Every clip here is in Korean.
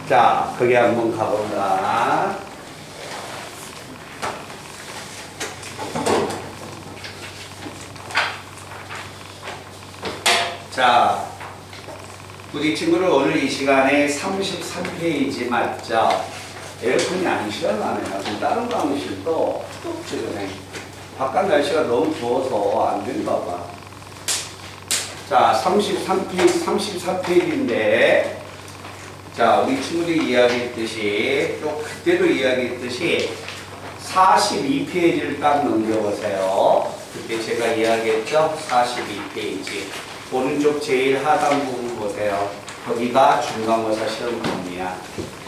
자, 거기 한번 가볼까? 자, 우리 친구를 오늘 이 시간에 33페이지 맞죠? 에어컨이 안 시원하네요. 다른 강의실도 뚝뚝지근해. 바깥 날씨가 너무 추워서 안 된가 봐. 자, 34페이지인데, 자, 우리 친구들이 이야기했듯이, 또 그때도 이야기했듯이, 42페이지를 딱 넘겨보세요. 그때 제가 이야기했죠? 42페이지. 오른쪽 제일 하단 부분 보세요. 거기가 중간고사 시험 범위야.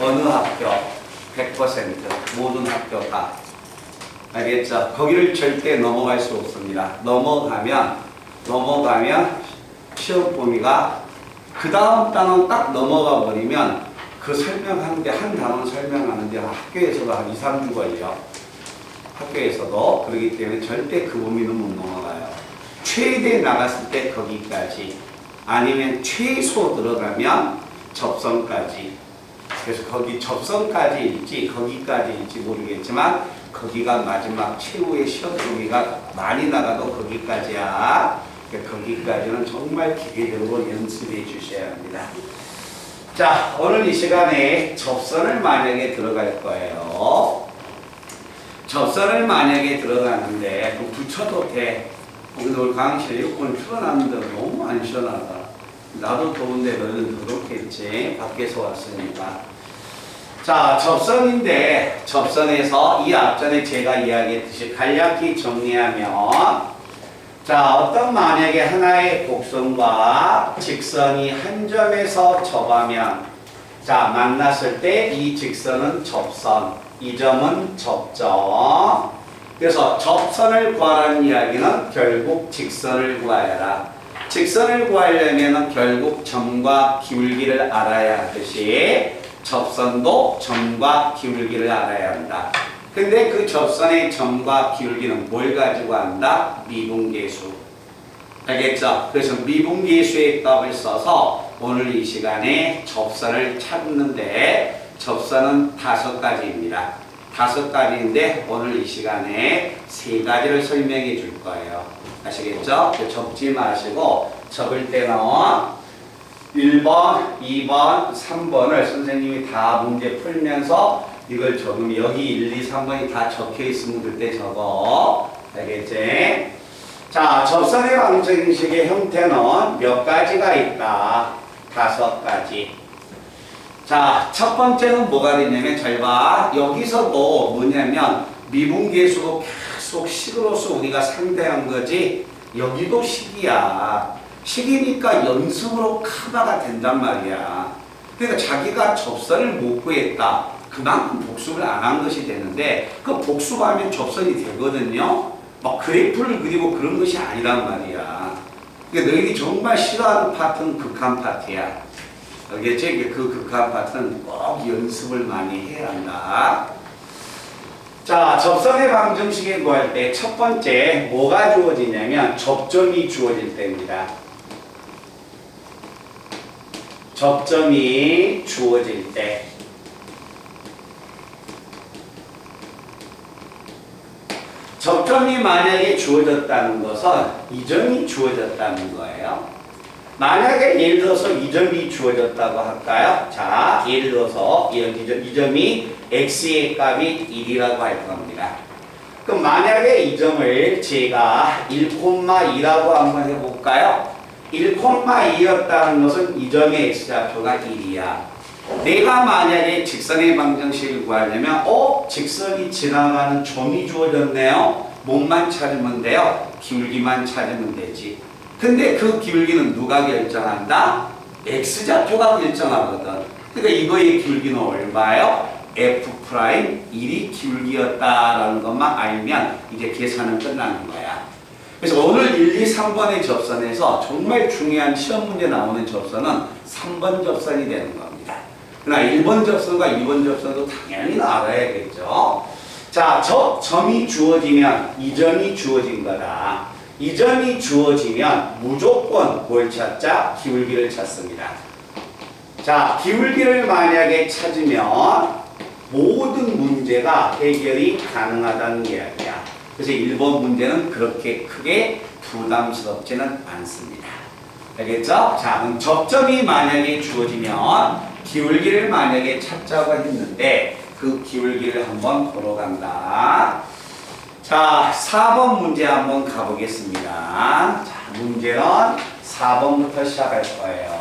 어느 학교? 100% 모든 학교가. 알겠죠? 거기를 절대 넘어갈 수 없습니다. 넘어가면 시험 범위가 그 다음 단원 딱 넘어가 버리면 그 설명하는데 한 단원 설명하는데 학교에서도 한 2, 3주 걸려. 학교에서도. 그렇기 때문에 절대 그 범위는 못 넘어가요. 최대 나갔을 때 거기까지, 아니면 최소 들어가면 접선까지. 그래서 거기 접선까지일지 거기까지일지 모르겠지만 거기가 마지막 최후의 시험 범위가 많이 나가도 거기까지야. 거기까지는 정말 기계적으로 연습해 주셔야 합니다. 자, 오늘 이 시간에 접선을 만약에 들어갈 거예요. 접선을 만약에 들어가는데 붙여도 돼. 오늘 강의실에 에어컨 틀어놨는데 너무 안 시원하다. 나도 더운데 너는 더럽겠지. 밖에서 왔으니까. 자, 접선인데 접선에서 이 앞전에 제가 이야기했듯이 간략히 정리하면, 자, 어떤 만약에 하나의 곡선과 직선이 한 점에서 접하면, 자, 만났을 때 이 직선은 접선, 이 점은 접점. 그래서 접선을 구하라는 이야기는 결국 직선을 구하여라. 직선을 구하려면 결국 점과 기울기를 알아야 하듯이 접선도 점과 기울기를 알아야 한다. 근데 그 접선의 점과 기울기는 뭘 가지고 한다? 미분계수. 알겠죠? 그래서 미분계수의 값을 써서 오늘 이 시간에 접선을 찾는데, 접선은 5가지입니다. 5가지인데 오늘 이 시간에 3가지를 설명해 줄 거예요. 아시겠죠? 접지 마시고 접을 때는 1번, 2번, 3번을 선생님이 다 문제 풀면서 이걸 적으면 여기 1, 2, 3번이 다 적혀 있으면 그때 적어. 알겠지? 자, 접선의 방정식의 형태는 몇 가지가 있다? 5가지. 자, 첫 번째는 뭐가 되냐면, 잘 봐. 여기서도 뭐냐면 미분계수도 계속 식으로서 우리가 상대한 거지. 여기도 식이야. 식이니까 연습으로 커버가 된단 말이야. 그러니까 자기가 접선을 못 구했다. 그만큼 복습을 안 한 것이 되는데, 그 복습하면 접선이 되거든요. 막 그래프를 그리고 그런 것이 아니란 말이야. 그러니까 너희들이 정말 싫어하는 파트는 극한 파트야. 알겠지? 그 극한 파트는 꼭 연습을 많이 해야 한다. 자, 접선의 방정식에 구할 때 첫 번째 뭐가 주어지냐면 접점이 주어질 때입니다. 접점이 주어질 때. 접점이 만약에 주어졌다는 것은 이 점이 주어졌다는 거예요. 만약에 예를 들어서 이 점이 주어졌다고 할까요? 자, 예를 들어서 이 점이 x의 값이 1이라고 할 겁니다. 그럼 만약에 이 점을 제가 1,2라고 한번 해볼까요? 1,2였다는 것은 이 점의 x좌표가 1이야. 내가 만약에 직선의 방정식을 구하려면 직선이 지나가는 점이 주어졌네요. 몸만 찾으면 돼요. 기울기만 찾으면 되지. 근데 그 기울기는 누가 결정한다? x좌표가 결정하거든. 그러니까 이거의 기울기는 얼마예요? f'1이 기울기였다라는 것만 알면 이제 계산은 끝나는 거야. 그래서 오늘 1, 2, 3번의 접선에서 정말 중요한 시험 문제 나오는 접선은 3번 접선이 되는 겁니다. 그러나 1번 접선과 2번 접선도 당연히 알아야겠죠. 자, 점이 주어지면 이 점이 주어진 거다. 이 점이 주어지면 무조건 뭘 찾자? 기울기를 찾습니다. 자, 기울기를 만약에 찾으면 모든 문제가 해결이 가능하다는 이야기야. 그래서 1번 문제는 그렇게 크게 부담스럽지는 않습니다. 알겠죠? 자, 그럼 접점이 만약에 주어지면 기울기를 만약에 찾자고 했는데 그 기울기를 한번 보러 간다. 자, 4번 문제 한번 가보겠습니다. 자, 문제는 4번부터 시작할 거예요.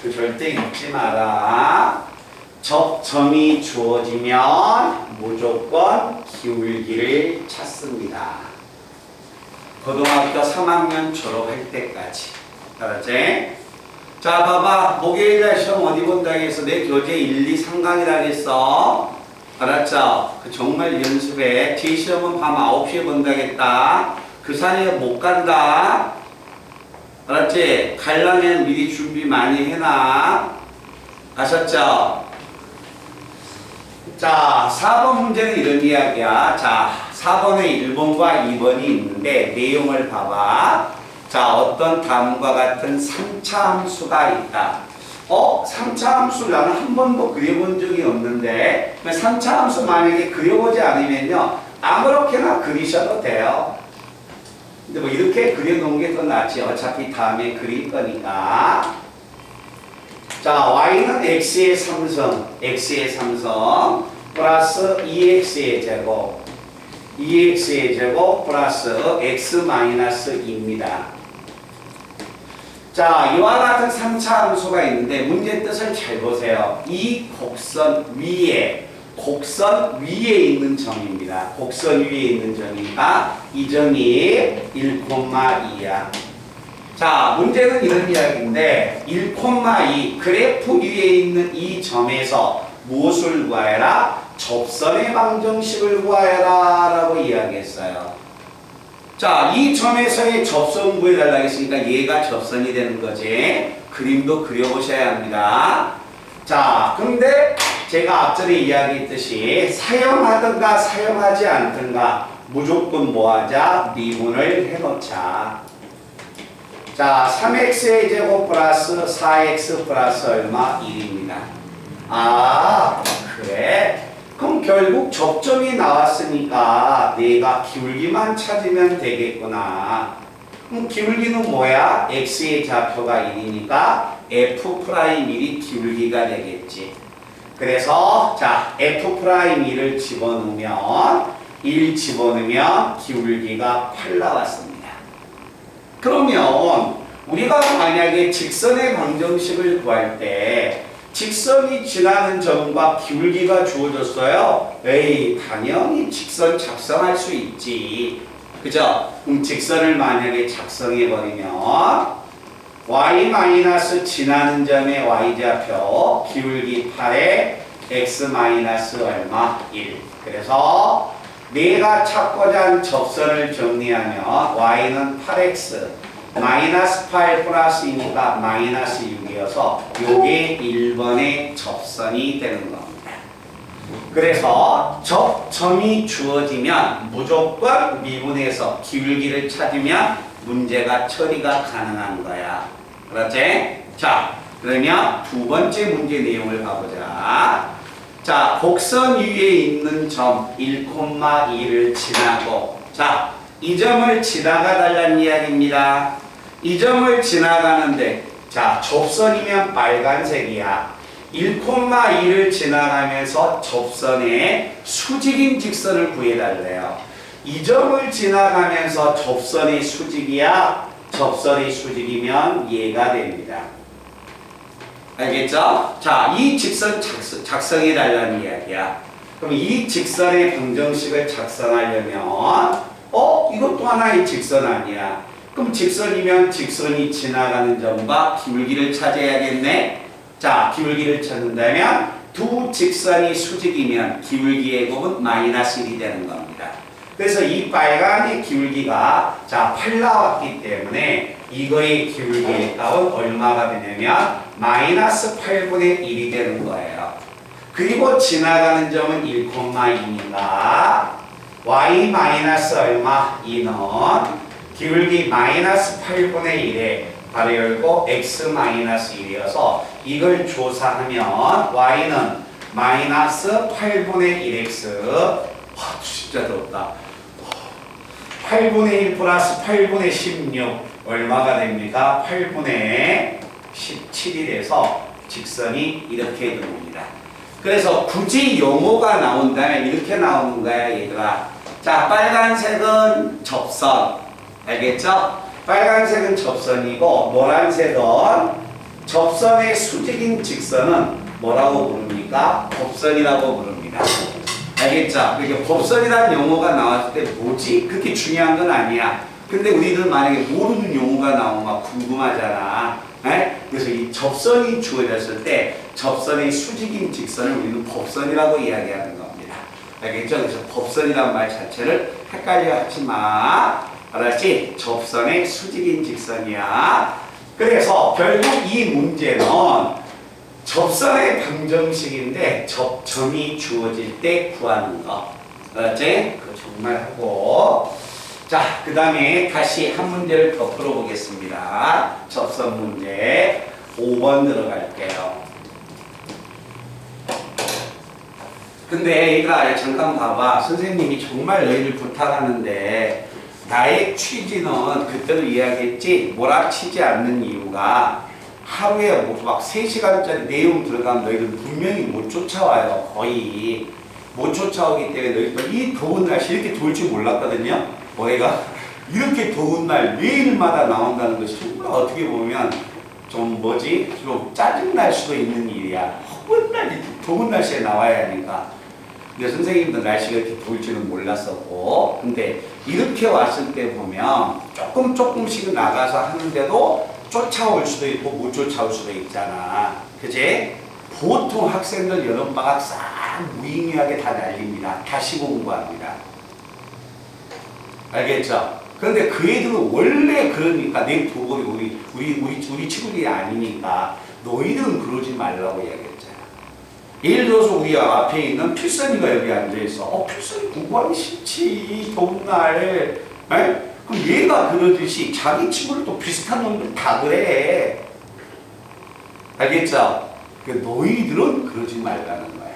절대 잊지 마라. 접점이 주어지면 무조건 기울기를 찾습니다. 고등학교 3학년 졸업할 때까지. 알았지? 자, 봐봐. 목요일날 시험 어디 본다고 해서 내 교재 1, 2, 3강이라고 했어. 알았죠? 그 정말 연습해. 뒤 시험은 밤 9시에 본다고 했다. 그 사이에 못 간다. 알았지? 가려면 미리 준비 많이 해놔. 아셨죠? 자, 4번 문제는 이런 이야기야. 자, 4번에 1번과 2번이 있는데 내용을 봐봐. 자, 어떤 다음과 같은 3차 함수가 있다. 3차 함수 나는 한 번도 그려본 적이 없는데 3차 함수 만약에 그려보지 않으면요 아무렇게나 그리셔도 돼요. 근데 뭐 이렇게 그려놓은 게 더 낫지. 어차피 다음에 그릴 거니까. 자, y는 x의 3성 플러스 2x의 제곱 2x의 제곱 플러스 x-2입니다. 자, 이와 같은 3차 함수가 있는데 문제 뜻을 잘 보세요. 이 곡선 위에 있는 점입니다. 곡선 위에 있는 점이니까 이 점이 1,2야. 자, 문제는 이런 이야기인데 1,2 그래프 위에 있는 이 점에서 무엇을 구하여라? 접선의 방정식을 구하여라 라고 이야기했어요. 자, 이 점에서의 접선 구해달라고 했으니까 얘가 접선이 되는 거지. 그림도 그려보셔야 합니다. 자, 근데 제가 앞전에 이야기했듯이 사용하든가 사용하지 않든가 무조건 뭐하자? 미분을 해놓자. 자, 3x의 제곱 플러스 4x 플러스 얼마? 1입니다. 아, 그래? 그럼 결국 접점이 나왔으니까 내가 기울기만 찾으면 되겠구나. 그럼 기울기는 뭐야? x의 좌표가 1이니까 f'1이 기울기가 되겠지. 그래서 자, f'1을 집어넣으면 1 집어넣으면 기울기가 8 나왔습니다. 그러면 우리가 만약에 직선의 방정식을 구할 때 직선이 지나는 점과 기울기가 주어졌어요. 에이, 당연히 직선 작성할 수 있지. 그죠? 그럼 직선을 만약에 작성해버리면 y- 지나는 점의 y좌표 기울기 8에 x- 얼마? 1. 그래서 내가 찾고자 한 접선을 정리하면 y는 8x -8 플러스 2니까 -6이어서 요게 1번의 접선이 되는 겁니다. 그래서 접점이 주어지면 무조건 미분해서 기울기를 찾으면 문제가 처리가 가능한 거야. 그렇지? 자, 그러면 두 번째 문제 내용을 봐보자. 자, 곡선 위에 있는 점 1,2를 지나고 자, 이 점을 지나가 달라는 이야기입니다. 이 점을 지나가는데 자, 접선이면 빨간색이야. 1,2를 지나가면서 접선의 수직인 직선을 구해달래요. 이 점을 지나가면서 접선의 수직이야. 접선의 수직이면 얘가 됩니다. 알겠죠? 자, 이 직선 작성해달라는 이야기야. 그럼 이 직선의 방정식을 작성하려면 이것도 하나의 직선 아니야. 그럼 직선이면 직선이 지나가는 점과 기울기를 찾아야겠네. 자, 기울기를 찾는다면 두 직선이 수직이면 기울기의 곱은 -1이 되는 겁니다. 그래서 이 빨간의 기울기가 자, 8 나왔기 때문에 이거의 기울기의 값은 얼마가 되냐면 -8분의 1이 되는 거예요. 그리고 지나가는 점은 1,2니까 y- 얼마? 2는 기울기 마이너스 8분의 1에 바로 열고 x 마이너스 1이어서 이걸 조사하면 y는 마이너스 8분의 1x 와 진짜 더럽다. 8분의 1 플러스 8분의 16 얼마가 됩니까? 8분의 17이 돼서 직선이 이렇게 들어옵니다. 그래서 굳이 용어가 나온다면 이렇게 나오는 거야 얘들아. 자, 빨간색은 접선 알겠죠? 빨간색은 접선이고 노란색은 접선의 수직인 직선은 뭐라고 부릅니까? 법선이라고 부릅니다. 알겠죠? 그러니까 법선이라는 용어가 나왔을 때 뭐지? 그렇게 중요한 건 아니야. 근데 우리들 만약에 모르는 용어가 나오면 궁금하잖아. 에? 그래서 이 접선이 주어졌을 때 접선의 수직인 직선을 우리는 법선이라고 이야기하는 겁니다. 알겠죠? 그래서 법선이란 말 자체를 헷갈려 하지 마. 알았지? 접선의 수직인 직선이야. 그래서 결국 이 문제는 접선의 방정식인데 접점이 주어질 때 구하는 거. 알았지? 그거 정말 하고. 자, 그 다음에 다시 한 문제를 더 풀어보겠습니다. 접선 문제 5번 들어갈게요. 근데 얘들아 잠깐 봐봐. 선생님이 정말 너희를 부탁하는데 나의 취지는 그때도 이야기했지 몰아치지 않는 이유가 하루에 막 3시간짜리 내용 들어가면 너희들 분명히 못 쫓아와요. 거의 못 쫓아오기 때문에 너희들 이 더운 날씨 이렇게 더울 줄 몰랐거든요. 뭐가 이렇게 더운 날 매일마다 나온다는 것이 정말 어떻게 보면 좀 좀 짜증날 수도 있는 일이야. 더운 날씨에 나와야 하니까. 근데 선생님도 날씨가 이렇게 더울 줄은 몰랐었고, 근데 이렇게 왔을 때 보면 조금씩 나가서 하는데도 쫓아올 수도 있고 못 쫓아올 수도 있잖아. 그치? 보통 학생들 여름방학 싹 무의미하게 다 날립니다. 다시 공부합니다. 알겠죠? 그런데 그 애들은 원래 그러니까 내 도벌이 우리 친구들이 아니니까 너희들은 그러지 말라고 이야기했잖아. 예를 들어서 우리 앞에 있는 필선이가 여기 앉아있어. 필선이 공부하기 싫지 더운 날. 에? 그럼 얘가 그러듯이 자기 친구를 또 비슷한 놈들 다 그래. 알겠죠? 너희들은 그러지 말라는 거야.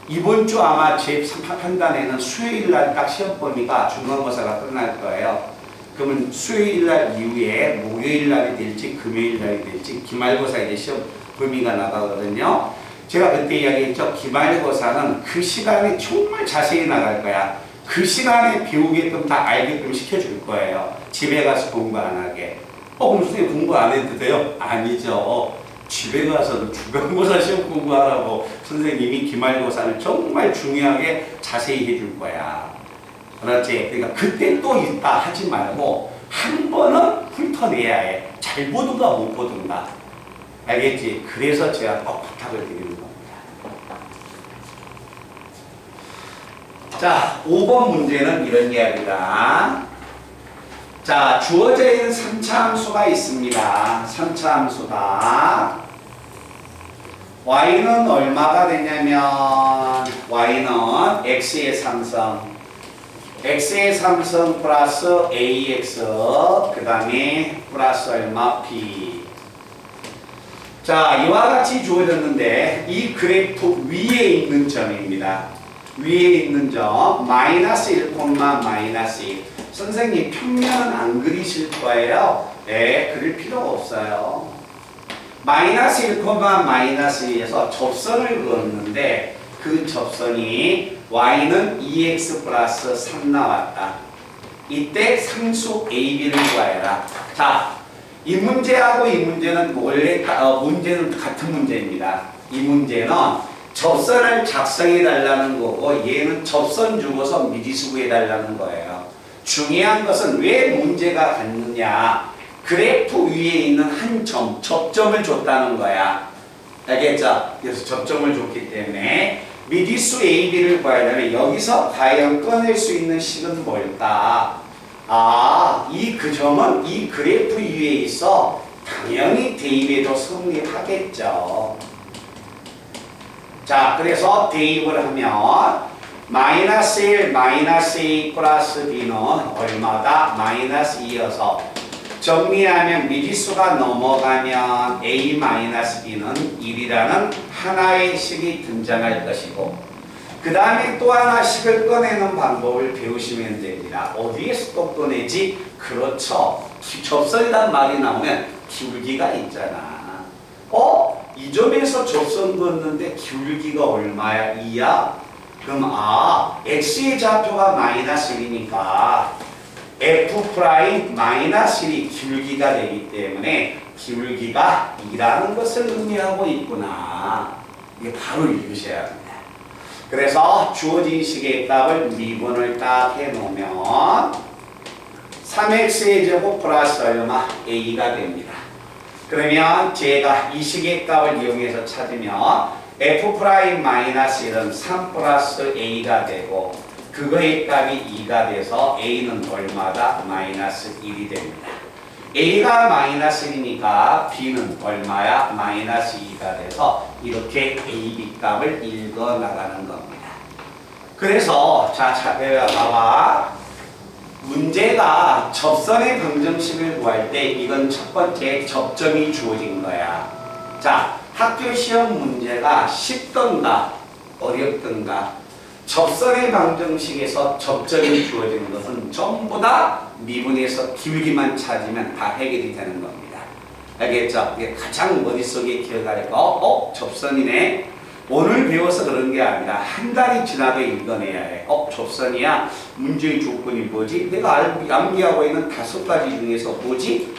이번 주 아마 제 판단에는 수요일 날 딱 시험 범위가 중간고사가 끝날 거예요. 그러면 수요일 날 이후에 목요일 날이 될지 금요일 날이 될지 기말고사 이제 시험 범위가 나가거든요. 제가 그때 이야기했죠. 기말고사는 그 시간에 정말 자세히 나갈 거야. 그 시간에 배우게끔 다 알게끔 시켜줄 거예요. 집에 가서 공부 안 하게. 그럼 선생님 공부 안 해도 돼요? 아니죠. 집에 가서도 중간고사 시험 공부하라고 선생님이 기말고사를 정말 중요하게 자세히 해줄 거야. 그렇지? 그러니까 그때 또 있다 하지 말고 한 번은 훑어내야 해. 잘 보든가 못 보든가. 알겠지? 그래서 제가 꼭 부탁을 드리는 겁니다. 자, 5번 문제는 이런 이야기다. 자, 주어져 있는 3차 함수가 있습니다. 3차 함수다. y는 얼마가 되냐면 y는 x의 3성 x의 3성 플러스 ax 그 다음에 플러스 얼마 p. 자, 이와 같이 주어졌는데 이 그래프 위에 있는 점입니다. 위에 있는 점 마이너스 1, 마이너스 2. 선생님 평면은 안 그리실 거예요. 네, 그릴 필요가 없어요. 마이너스 1, 마이너스 2에서 접선을 그었는데 그 접선이 y는 2x 플러스 3 나왔다. 이때 상수 AB를 구하여라. 자, 이 문제하고 이 문제는 원래 문제는 같은 문제입니다. 이 문제는 접선을 작성해 달라는 거고 얘는 접선 주고서 미지수 구해 달라는 거예요. 중요한 것은 왜 문제가 같느냐. 그래프 위에 있는 한 점, 접점을 줬다는 거야. 알겠죠? 그래서 접점을 줬기 때문에 미지수 AB를 구하려면 여기서 과연 꺼낼 수 있는 식은 뭘까? 그 점은 이 그래프 위에 있어 당연히 대입에도 성립하겠죠. 자, 그래서 대입을 하면 마이너스 1, 마이너스 2 플러스 b는 얼마다? 마이너스 2여서 정리하면 미지수가 넘어가면 a 마이너스 b는 1이라는 하나의 식이 등장할 것이고 그 다음에 또 하나 식을 꺼내는 방법을 배우시면 됩니다. 어디에서 또 꺼내지? 그렇죠. 접선이란 말이 나오면 기울기가 있잖아. 이 점에서 접선 긋는데 기울기가 얼마야? 2야? 그럼 x의 좌표가 마이너스 1이니까 f 프라임 마이너스 1이 기울기가 되기 때문에 기울기가 2라는 것을 의미하고 있구나. 이게 바로 읽으셔야 합니다. 그래서 주어진 식의 값을 미분을 딱 해놓으면 3x의 제곱 플러스 얼마? a가 됩니다. 그러면 제가 이 식의 값을 이용해서 찾으면 f 프라임 마이너스 1은 3 플러스 a가 되고 그거의 값이 2가 돼서 a는 얼마다? 마이너스 1이 됩니다. a가 마이너스 1이니까 b는 얼마야? 마이너스 2가 돼서 이렇게 a, b 값을 읽어 나가는 겁니다. 그래서 자 봐봐. 문제가 접선의 방정식을 구할 때 이건 첫 번째 접점이 주어진 거야. 자, 학교 시험 문제가 쉽던가 어렵던가 접선의 방정식에서 접점이 주어지는 것은 전부 다 미분에서 기울기만 찾으면 다 해결이 되는 겁니다. 알겠죠? 이게 가장 머릿속에 기억할 거, 접선이네. 오늘 배워서 그런 게 아니라 한 달이 지나도 읽어내야 해. 접선이야. 문제의 조건이 뭐지? 내가 암기하고 있는 5가지 중에서 뭐지?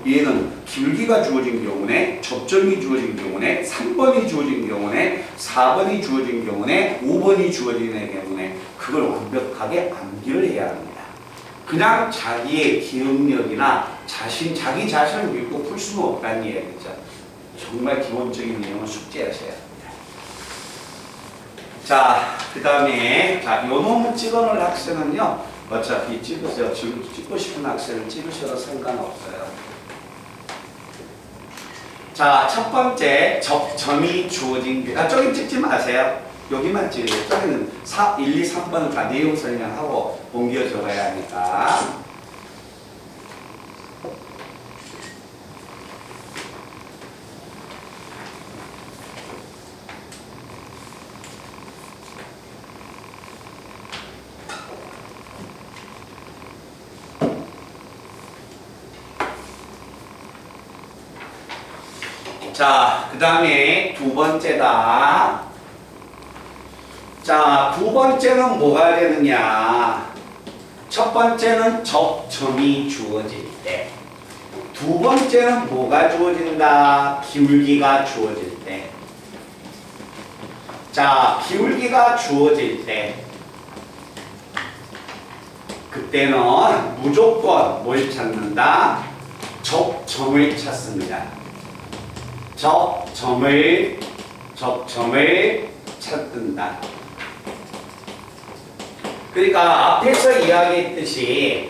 얘는 기울기가 주어진 경우네, 접점이 주어진 경우네, 3번이 주어진 경우네, 4번이 주어진 경우네, 5번이 주어지는 경우네. 그걸 완벽하게 암기를 해야 합니다. 그냥 자기의 기억력이나 자기 자신을 믿고 풀 수는 없다는 얘기죠. 정말 기본적인 내용을 숙지하셔야 합니다. 자, 그 다음에, 요 놈을 찍어놓을 학생은요, 어차피 찍으세요. 지금 찍고 싶은 학생을 찍으셔도 상관없어요. 자, 첫 번째, 접점이 주어진 게, 저기 찍지 마세요. 여기만 찍으세요. 저기는 1, 2, 3번은 다 내용 설명하고 옮겨 적어야 하니까. 자, 그 다음에 두 번째다. 자, 두 번째는 뭐가 되느냐. 첫 번째는 접점이 주어질 때. 두 번째는 뭐가 주어진다. 기울기가 주어질 때. 자, 기울기가 주어질 때. 그때는 무조건 뭘 찾는다. 접점을 찾습니다. 접점을 찾는다. 그러니까 앞에서 이야기했듯이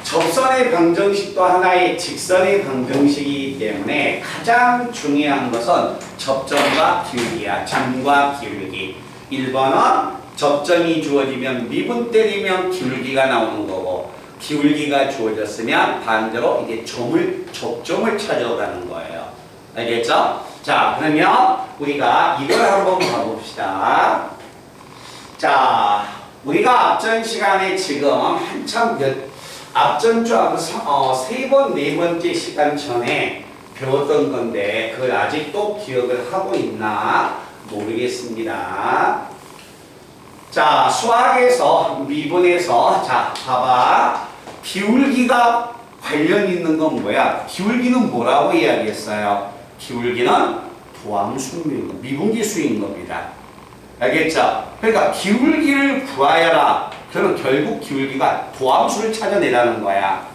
접선의 방정식도 하나의 직선의 방정식이기 때문에 가장 중요한 것은 접점과 기울기야. 점과 기울기. 1번은 접점이 주어지면 미분 때리면 기울기가 나오는 거고 기울기가 주어졌으면 반대로 이제 접점을 찾아가는 거예요. 알겠죠? 자, 그러면 우리가 이걸 한번 봐봅시다. 자, 우리가 앞전 시간에 지금 한참 앞전 주하고 3번, 4번째 시간 전에 배웠던 건데 그걸 아직도 기억을 하고 있나 모르겠습니다. 자, 수학에서 미분에서 자, 봐봐. 기울기가 관련 있는 건 뭐야? 기울기는 뭐라고 이야기했어요? 기울기는 도함수인 미분기수인 겁니다. 알겠죠? 그러니까 기울기를 구하여라. 그러면 결국 기울기가 도함수를 찾아내라는 거야.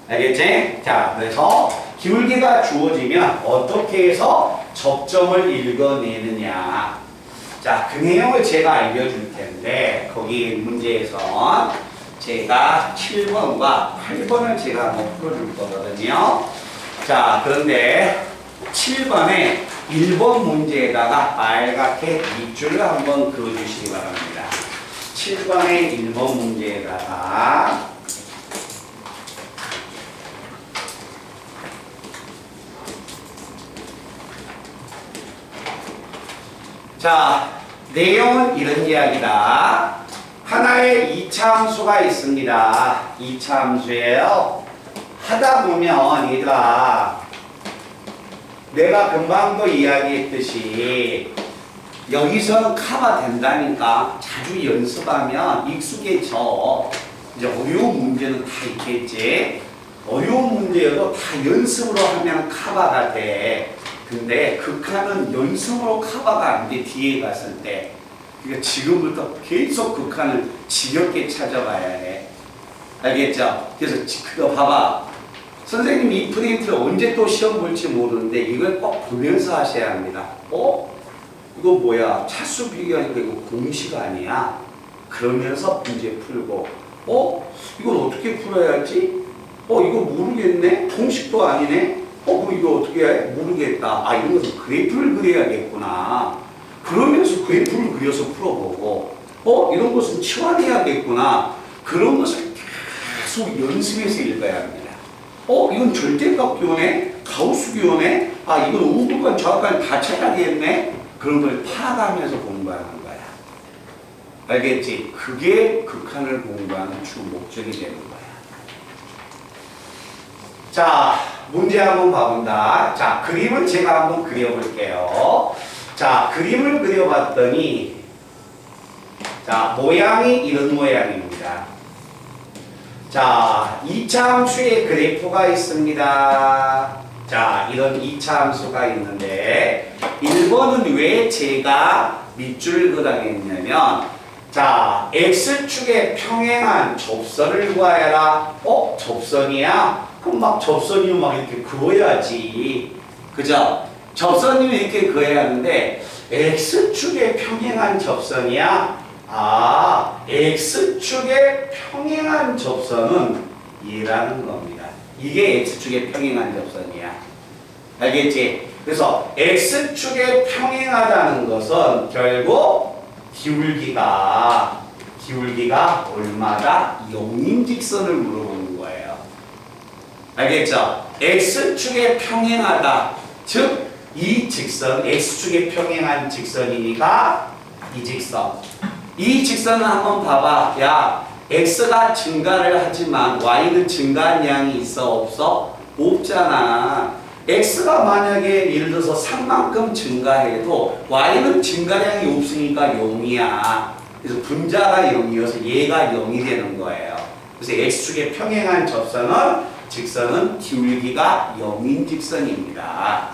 알겠지? 자, 그래서 기울기가 주어지면 어떻게 해서 접점을 읽어내느냐. 자, 그 내용을 제가 알려줄 텐데 거기 문제에서 제가 7번과 8번을 제가 한번 풀어줄 거거든요. 자, 그런데 7번에 1번 문제에다가 빨갛게 밑줄을 한번 그어주시기 바랍니다. 7번의 1번 문제에다가 자, 내용은 이런 이야기다. 하나의 이차함수가 있습니다. 이차함수예요. 하다 보면 얘들아, 내가 금방도 이야기했듯이 여기서는 커버 된다니까 자주 연습하면 익숙해져. 이제 어려운 문제는 다 있겠지. 어려운 문제여도 다 연습으로 하면 커버가 돼. 근데 극한은 연습으로 커버가 안 돼, 뒤에 갔을 때. 그러니까 지금부터 계속 극한을 지겹게 찾아봐야 해. 알겠죠? 그래서 그거 봐봐. 선생님 이 프린트를 언제 또 시험 볼지 모르는데 이걸 꼭 보면서 하셔야 합니다. 이거 뭐야? 차수 비교하니까 이거 공식 아니야? 그러면서 문제 풀고 이건 어떻게 풀어야 할지? 이거 모르겠네? 공식도 아니네? 그럼 이거 어떻게 해? 모르겠다. 이런 것은 그래프를 그려야겠구나. 그러면서 그래프를 그려서 풀어보고 이런 것은 치환해야겠구나. 그런 것을 계속 연습해서 읽어야 합니다. 이건 절대값 기호네? 가우스 기호네? 이건 우극관, 좌극관 다 찾아야겠네? 그런 걸 파악하면서 공부하는 거야. 알겠지? 그게 극한을 공부하는 주 목적이 되는 거야. 자, 문제 한번 봐본다. 자, 그림을 제가 한번 그려볼게요. 자, 그림을 그려봤더니 자, 모양이 이런 모양입니다. 자, 2차 함수의 그래프가 있습니다. 자, 이런 2차 함수가 있는데 1번은 왜 제가 밑줄 그당했냐면 자, X축에 평행한 접선을 구하여라. 접선이야? 그럼 막 접선이면 막 이렇게 그어야지. 그죠? 접선이면 이렇게 그어야 하는데 X축에 평행한 접선이야? X축에 평행한 접선은 얘라는 겁니다. 이게 X축에 평행한 접선이야. 알겠지? 그래서 X축에 평행하다는 것은 결국 기울기가 얼마다? 0인 직선을 물어보는 거예요. 알겠죠? X축에 평행하다. 즉, 이 직선, X축에 평행한 직선이니까 이 직선. 이 직선을 한번 봐봐. 야, X가 증가를 하지만 Y는 증가한 양이 있어? 없어? 없잖아. X가 만약에 예를 들어서 3만큼 증가해도 Y는 증가량이 없으니까 0이야. 그래서 분자가 0이어서 얘가 0이 되는 거예요. 그래서 X축에 평행한 직선은 기울기가 0인 직선입니다.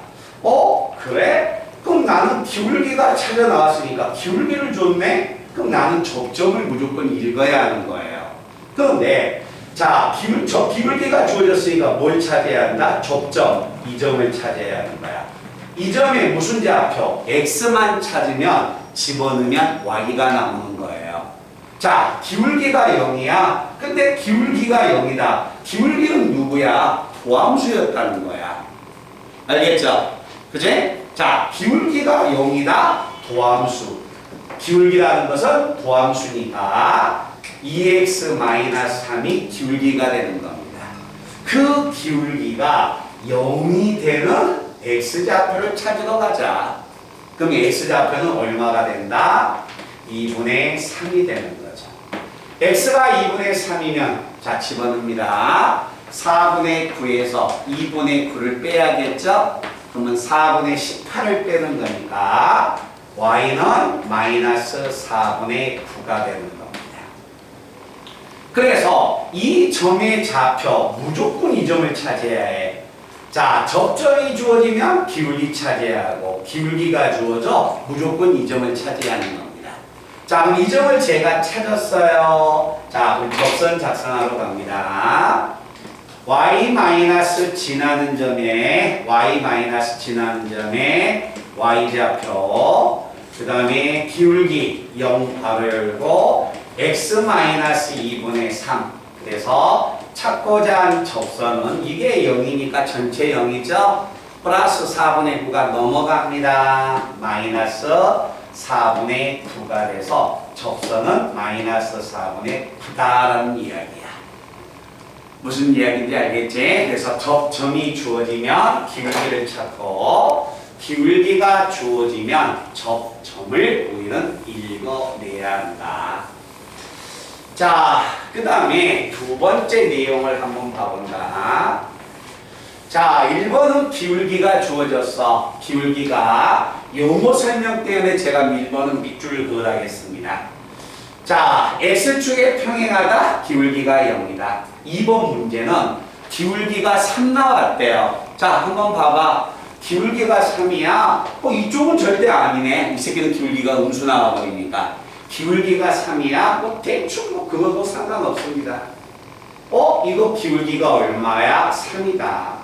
그래? 그럼 나는 기울기가 찾아 나왔으니까 기울기를 줬네? 그럼 나는 접점을 무조건 읽어야 하는 거예요. 그런데 자, 기울기가 주어졌으니까 뭘 찾아야 한다? 접점, 이 점을 찾아야 하는 거야. 이 점에 무슨 좌표? X만 찾으면 집어넣으면 Y가 나오는 거예요. 자, 기울기가 0이야. 근데 기울기가 0이다. 기울기는 누구야? 도함수였다는 거야. 알겠죠? 그치? 자, 기울기가 0이다. 도함수. 기울기라는 것은 도함수니까 2x-3이 기울기가 되는 겁니다. 그 기울기가 0이 되는 x좌표를 찾으러 가자. 그럼 x좌표는 얼마가 된다? 2분의 3이 되는 거죠. x가 2분의 3이면 자, 집어넣습니다. 4분의 9에서 2분의 9를 빼야겠죠? 그러면 4분의 18을 빼는 거니까 y는 마이너스 4분의 9가 되는 겁니다. 그래서 이 점의 좌표 무조건 이 점을 찾아야 해. 자, 접점이 주어지면 기울기 찾아야 하고 기울기가 주어져 무조건 이 점을 찾아야 하는 겁니다. 자, 그럼 이 점을 제가 찾았어요. 자, 그럼 접선 작성하러 갑니다. y- 지나는 점에 y좌표, 그 다음에 기울기 0 괄호 열고 x-2분의 3. 그래서 찾고자 한 접선은 이게 0이니까 전체 0이죠. 플러스 4분의 9가 넘어갑니다. 마이너스 4분의 9가 돼서 접선은 마이너스 4분의 9다라는 이야기야. 무슨 이야기인지 알겠지? 그래서 접점이 주어지면 기울기를 찾고 기울기가 주어지면 접점을 우리는 읽어내야 한다. 자, 그 다음에 두 번째 내용을 한번 봐본다. 자, 1번은 기울기가 주어졌어. 기울기가 용어 설명 때문에 제가 1번은 밑줄을 그으라겠습니다. 자, X축에 평행하다 기울기가 0이다. 2번 문제는 기울기가 3 나왔대요. 자, 한번 봐봐. 기울기가 3이야? 이쪽은 절대 아니네. 이 새끼는 기울기가 음수 나와버리니까. 기울기가 3이야? 대충 그것도 상관없습니다. 이거 기울기가 얼마야? 3이다.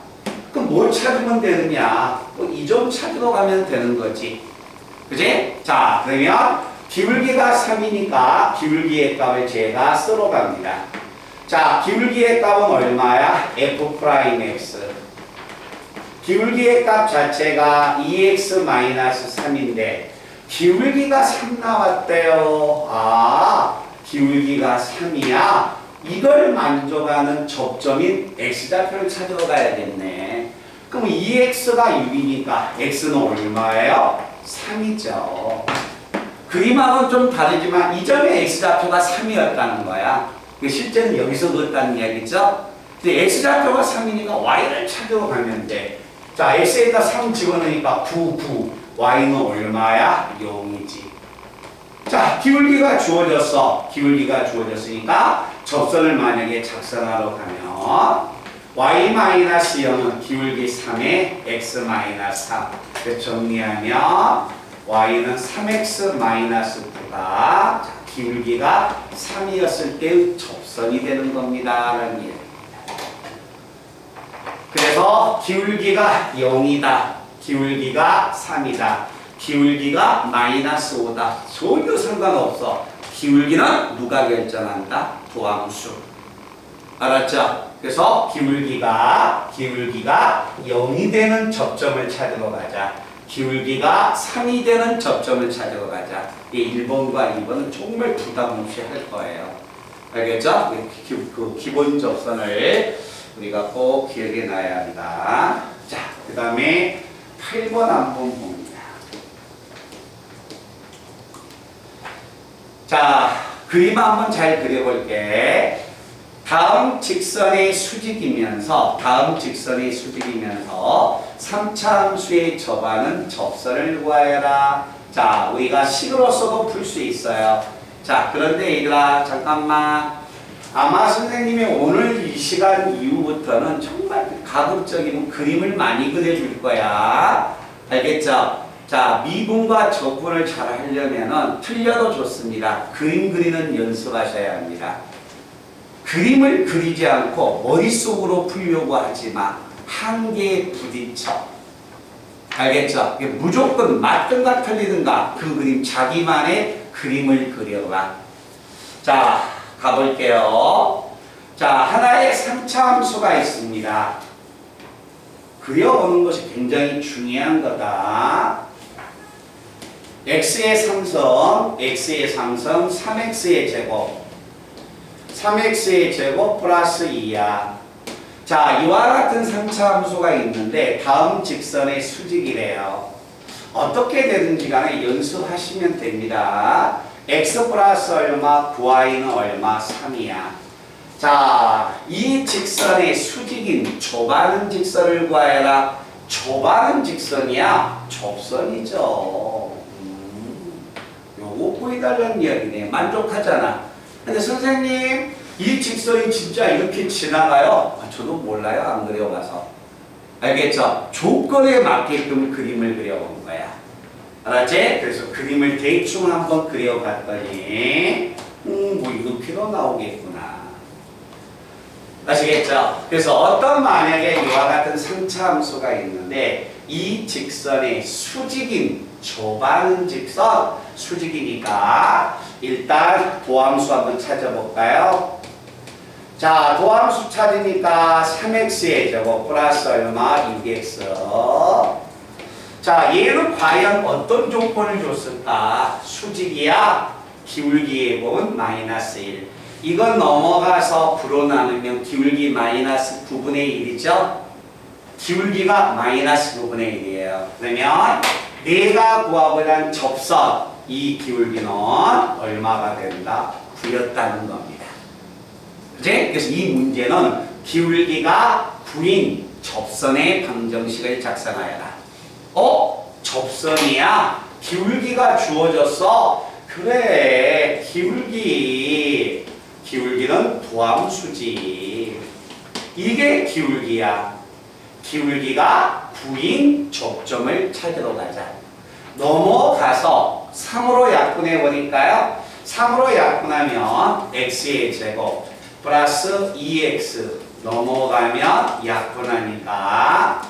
그럼 뭘 찾으면 되느냐? 이 점 찾으러 가면 되는 거지. 그지? 자, 그러면 기울기가 3이니까 기울기의 값을 제가 쓰러 갑니다. 자, 기울기의 값은 얼마야? F'X. 기울기의 값 자체가 2x-3인데 기울기가 3 나왔대요. 아, 기울기가 3이야? 이걸 만족하는 접점인 x좌표를 찾으러 가야겠네. 그럼 2x가 6이니까 x는 얼마예요? 3이죠. 그림하고는 좀 다르지만 이 점의 x좌표가 3이었다는 거야. 실제는 여기서 그었다는 이야기죠. 근데 x좌표가 3이니까 y를 찾으러 가면 돼. 자, x에다 3 집어넣으니까 9, 9. y는 얼마야? 0이지. 자, 기울기가 주어졌어. 기울기가 주어졌으니까 접선을 만약에 작성하러 가면 y-0은 기울기 3에 x-3. 정리하면 y는 3x-9가 자, 기울기가 3이었을 때의 접선이 되는 겁니다. 라는 얘기입니다. 그래서 기울기가 0이다. 기울기가 3이다. 기울기가 -5다. 전혀 상관없어. 기울기는 누가 결정한다? 도함수. 알았죠? 그래서 기울기가 0이 되는 접점을 찾으러 가자. 기울기가 3이 되는 접점을 찾으러 가자. 이 1번과 2번은 정말 부담 없이 할 거예요. 알겠죠? 그 기본 접선을 우리가 꼭 기억해 놔야 한다. 자, 그 다음에 8번 한번 봅니다. 자, 그림 한번 잘 그려볼게. 다음 직선의 수직이면서 3차 함수의 접하는 접선을 구하여라. 자, 우리가 식으로서도 풀 수 있어요. 자, 그런데 얘들아 잠깐만. 아마 선생님이 오늘 이 시간 이후부터는 정말 가급적이면 그림을 많이 그려줄 거야. 알겠죠? 자, 미분과 적분을 잘 하려면은 틀려도 좋습니다. 그림 그리는 연습하셔야 합니다. 그림을 그리지 않고 머릿속으로 풀려고 하지 마. 한계에 부딪혀. 알겠죠? 무조건 맞든가 틀리든가 그 그림 자기만의 그림을 그려라. 자, 가볼게요. 자, 하나의 3차 함수가 있습니다. 그려보는 것이 굉장히 중요한 거다. x의 3성 3x의 제곱 3x의 제곱 플러스 2야. 자, 이와 같은 3차 함수가 있는데 다음 직선의 수직이래요. 어떻게 되든지 간에 연습하시면 됩니다. x 플러스 얼마, 9y는 얼마, 3이야. 자, 이 직선의 수직인 좁아는 직선을 구하여라. 좁아는 직선이야? 좁선이죠. 요거 보여달라는 이야기네. 만족하잖아. 근데 선생님, 이 직선이 진짜 이렇게 지나가요? 저도 몰라요. 안 그려봐서. 알겠죠? 조건에 맞게끔 그림을 그려본 거야. 알았지? 그래서 그림을 대충 한번 그려봤더니 뭐 이렇게도 나오겠구나. 아시겠죠? 그래서 어떤 만약에 이와 같은 3차 함수가 있는데 이 직선의 수직인 좁아는 직선 수직이니까 일단 도함수 한번 찾아볼까요? 자, 도함수 찾으니까 3x의 제곱 플러스 얼마? 6x. 자, 얘는 과연 어떤 조건을 줬을까? 수직이야? 기울기의 곱은 마이너스 1. 이건 넘어가서 부로 나누면 기울기 마이너스 9분의 1이죠. 기울기가 마이너스 9분의 1이에요. 그러면 내가 구하고자 한 접선 이 기울기는 얼마가 된다? 9였다는 겁니다. 그치? 그래서 이 문제는 기울기가 9인 접선의 방정식을 작성하여라. 접선이야? 기울기가 주어졌어? 그래, 기울기는 도함수지. 이게 기울기야. 기울기가 9인 접점을 찾으러 가자. 넘어가서 3으로 약분해 보니까요. 3으로 약분하면 x의 제곱 플러스 2x 넘어가면 약분하니까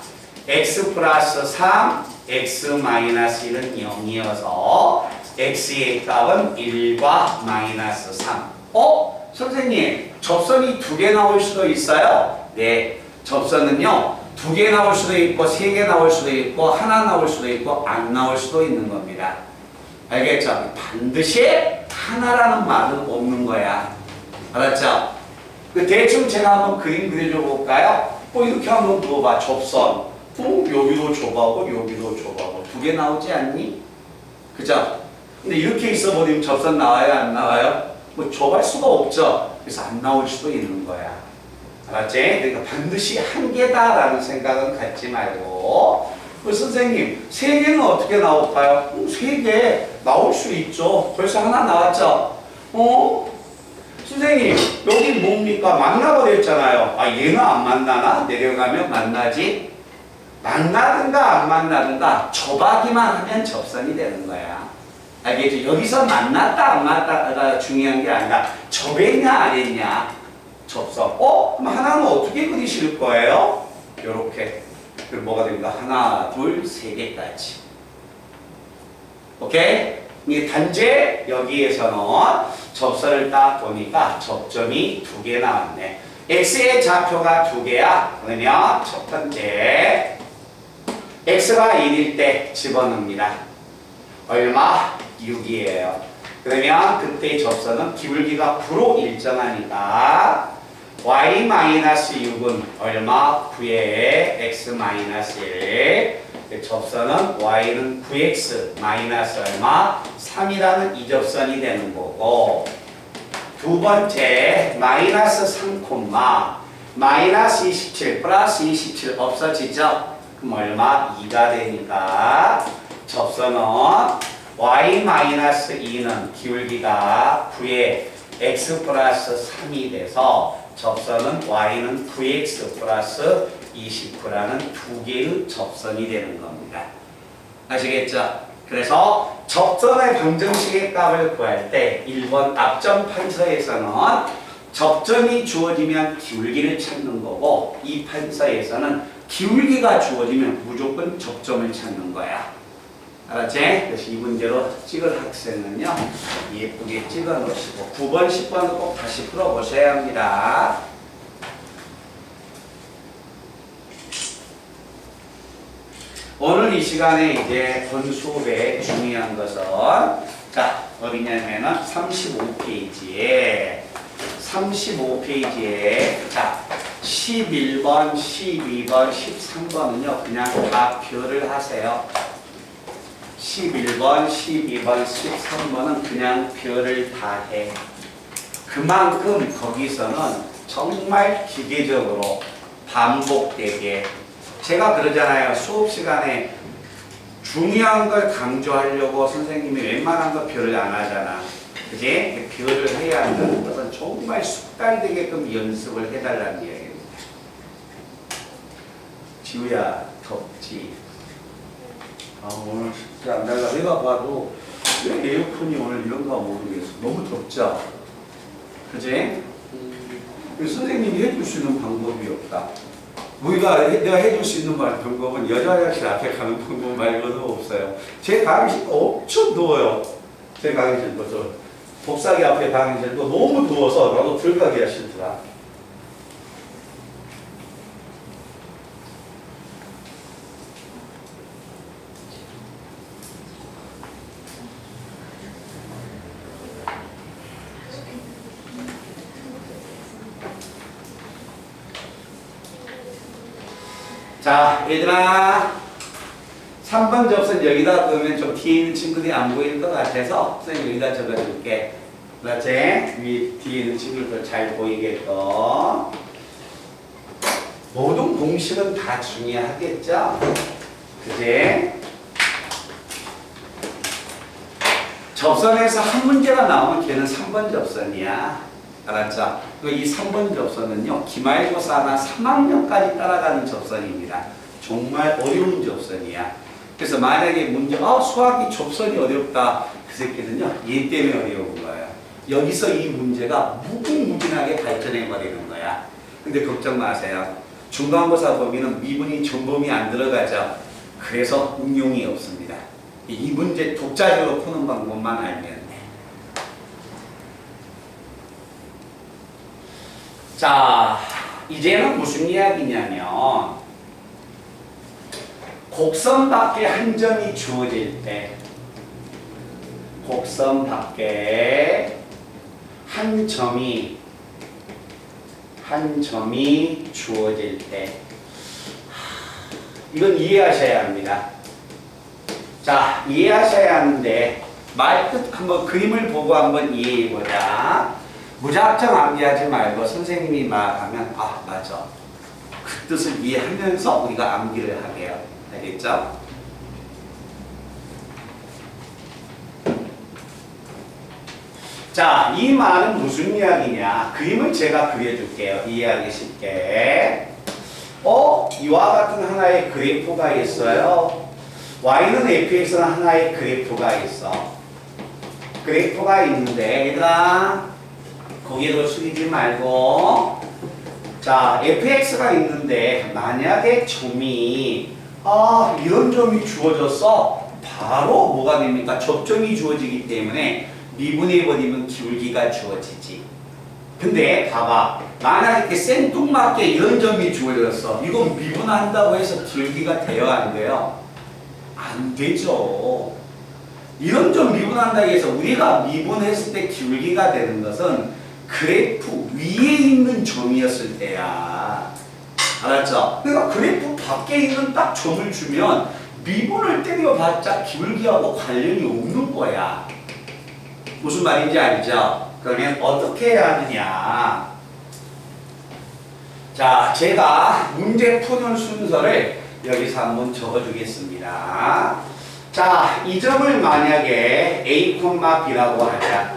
x 플러스 3, x 마이너스 1은 0이어서 x의 값은 1과 마이너스 3. 선생님, 접선이 2개 나올 수도 있어요? 네, 접선은요 2개 나올 수도 있고 3개 나올 수도 있고 하나 나올 수도 있고 안 나올 수도 있는 겁니다. 알겠죠? 반드시 하나라는 말은 없는 거야. 알았죠? 대충 제가 한번 그림 그려줘 볼까요? 이렇게 한번 누워봐. 접선. 여기도 좁아고 여기도 좁아고 2개 나오지 않니? 그죠? 근데 이렇게 있어버리면 접선 나와요? 안 나와요? 좁을 수가 없죠. 그래서 안 나올 수도 있는 거야. 알았지? 그러니까 반드시 한 개다라는 생각은 갖지 말고 선생님 3개는 어떻게 나올까요? 3개 나올 수 있죠. 벌써 하나 나왔죠? 선생님 여기 뭡니까? 만나버렸잖아요. 얘는 안 만나나? 내려가면 만나지? 만나든가 안 만나든가 접하기만 하면 접선이 되는 거야. 알겠죠? 여기서 만났다 안 만났다가 중요한 게 아니라 접했냐 안 했냐 접선. 그럼 하나는 어떻게 그리실 거예요? 요렇게. 그럼 뭐가 됩니까? 하나, 둘, 3개까지. 오케이? 이 단지 여기에서는 접선을 딱 보니까 접점이 2개 나왔네. x의 좌표가 2개야. 그러면 첫 번째 x가 1일 때 집어넣습니다. 얼마? 6이에요. 그러면 그때 접선은 기울기가 9로 일정하니까 y-6은 얼마? 9의 x-1. 접선은 y는 9x 마이너스 얼마? 3이라는 이접선이 되는 거고, 두 번째 마이너스 3, 마이너스 27 플러스 27 없어지죠? 그럼 얼마? 2가 되니까 접선은 y-2는 기울기가 9의 x 플러스 3이 돼서 접선은 y는 9x 플러스 29라는 2개의 접선이 되는 겁니다. 아시겠죠? 그래서 접선의 방정식의 값을 구할 때 1번 앞전 판서에서는 접점이 주어지면 기울기를 찾는 거고, 이 판서에서는 기울기가 주어지면 무조건 접점을 찾는 거야. 알았지? 그래서 이 문제로 찍을 학생은요 예쁘게 찍어 놓으시고 9번, 10번은 꼭 다시 풀어보셔야 합니다. 오늘 이 시간에 이제 본 수업에 중요한 것은 자 어디냐면은 35페이지에 자 11번, 12번, 13번은요 그냥 다 표를 하세요. 11번, 12번, 13번은 그냥 별을 다 해. 그만큼 거기서는 정말 기계적으로 반복되게 제가 그러잖아요. 수업 시간에 중요한 걸 강조하려고 선생님이 웬만한 거 별을 안 하잖아. 그지? 별을 해야 한다는 것은 정말 숙달되게끔 연습을 해달라는 이야기입니다. 지우야, 덥지? 오늘 진짜 내가 봐도 왜 에어컨이 오늘 이런가 모르겠어. 너무 덥죠? 그지? 선생님이 해줄 수 있는 방법이 없다. 내가 해줄 수 있는 방법은 여자 화장실 앞에 가는 방법 말고는 없어요. 제 강의실 엄청 더워요. 제 강의실도 복사기 앞에 강의실도 너무 더워서 나도 들어가기가 싫더라. 자, 얘들아. 3번 접선 여기다 넣으면 좀 뒤에 있는 친구들이 안 보일 것 같아서 선생님 여기다 적어줄게. 그렇지? 뒤에 있는 친구들 잘 보이게끔. 모든 공식은 다 중요하겠죠? 그지? 접선에서 한 문제가 나오면 걔는 3번 접선이야. 알았죠? 이 3번 접선은요, 기말고사나 3학년까지 따라가는 접선입니다. 정말 어려운 접선이야. 그래서 만약에 문제, 수학이 접선이 어렵다. 그 새끼는요, 얘 때문에 어려운 거야. 여기서 이 문제가 무궁무진하게 발전해버리는 거야. 근데 걱정 마세요. 중간고사 범위는 미분이 전범위 안 들어가죠. 그래서 응용이 없습니다. 이 문제 독자적으로 푸는 방법만 알면 돼. 자, 이제는 무슨 이야기냐면 곡선 밖에 한 점이 주어질 때, 곡선 밖에 한 점이 주어질 때, 이건 이해하셔야 합니다. 자, 이해하셔야 하는데 말뜻 한번 그림을 보고 한번 이해해보자. 무작정 암기하지 말고 선생님이 말하면 맞아. 그 뜻을 이해하면서 우리가 암기를 하게요. 알겠죠? 자, 이 말은 무슨 이야기냐? 그림을 제가 그려줄게요. 이해하기 쉽게. 이와 같은 하나의 그래프가 있어요. y는 fx는 하나의 그래프가 있어. 그래프가 있는데 얘들아 고개를 숙이지 말고, 자, fx가 있는데 만약에 점이 이런 점이 주어졌어. 바로 뭐가 됩니까? 접점이 주어지기 때문에 미분해버리면 기울기가 주어지지. 근데 봐봐, 만약에 이렇게 생뚱맞게 이런 점이 주어졌어. 이건 미분한다고 해서 기울기가 돼요, 안 돼요? 안 되죠. 이런 점 미분한다고 해서 우리가 미분했을 때 기울기가 되는 것은 그래프 위에 있는 점이었을 때야. 알았죠? 그러니까 그래프 밖에 있는 딱 점을 주면 미분을 때려봤자 기울기하고 관련이 없는 거야. 무슨 말인지 알죠? 그러면 어떻게 해야 하느냐? 자, 제가 문제 푸는 순서를 여기서 한번 적어주겠습니다. 자, 이 점을 만약에 A, B라고 하자.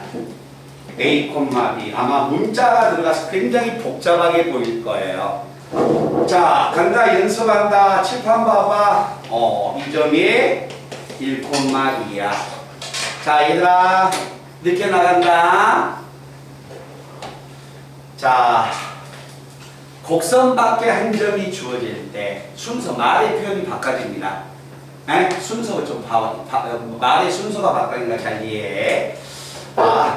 A, B. 아마 문자가 들어가서 굉장히 복잡하게 보일 거예요. 자, 간다, 연습한다. 칠판 봐봐. 이 점이 1,2야. 자, 얘들아, 늦게 나간다. 자, 곡선 밖에 한 점이 주어질 때 순서, 말의 표현이 바꿔집니다. 순서가 좀 말의 순서가 바뀌니까 잘 이해해.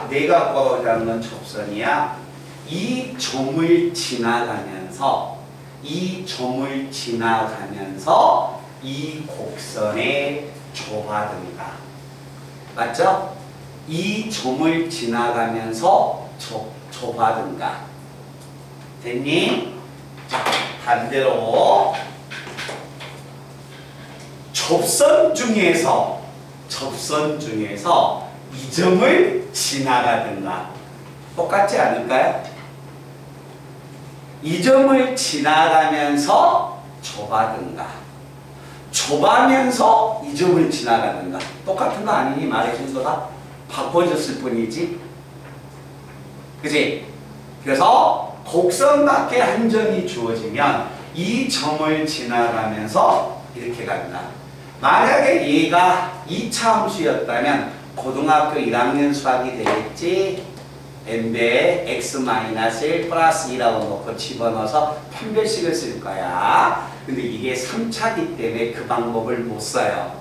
내가 보자는 접선이야. 이 점을 지나가면서 이 곡선에 좁아든다. 맞죠? 이 점을 지나가면서 좁아든다. 됐니? 자, 반대로 접선 중에서 이 점을 지나가든가. 똑같지 않을까요? 이 점을 지나가면서 좁아든가. 좁아면서 이 점을 지나가든가. 똑같은 거 아니니? 말의 순서가 바꿔졌을 뿐이지. 그치? 그래서 곡선 밖에 한 점이 주어지면 이 점을 지나가면서 이렇게 간다. 만약에 얘가 2차 함수였다면 고등학교 1학년 수학이 되겠지. n배 x-1 플러스 2라고 놓고 집어넣어서 판별식을 쓸 거야. 근데 이게 3차기 때문에 그 방법을 못 써요.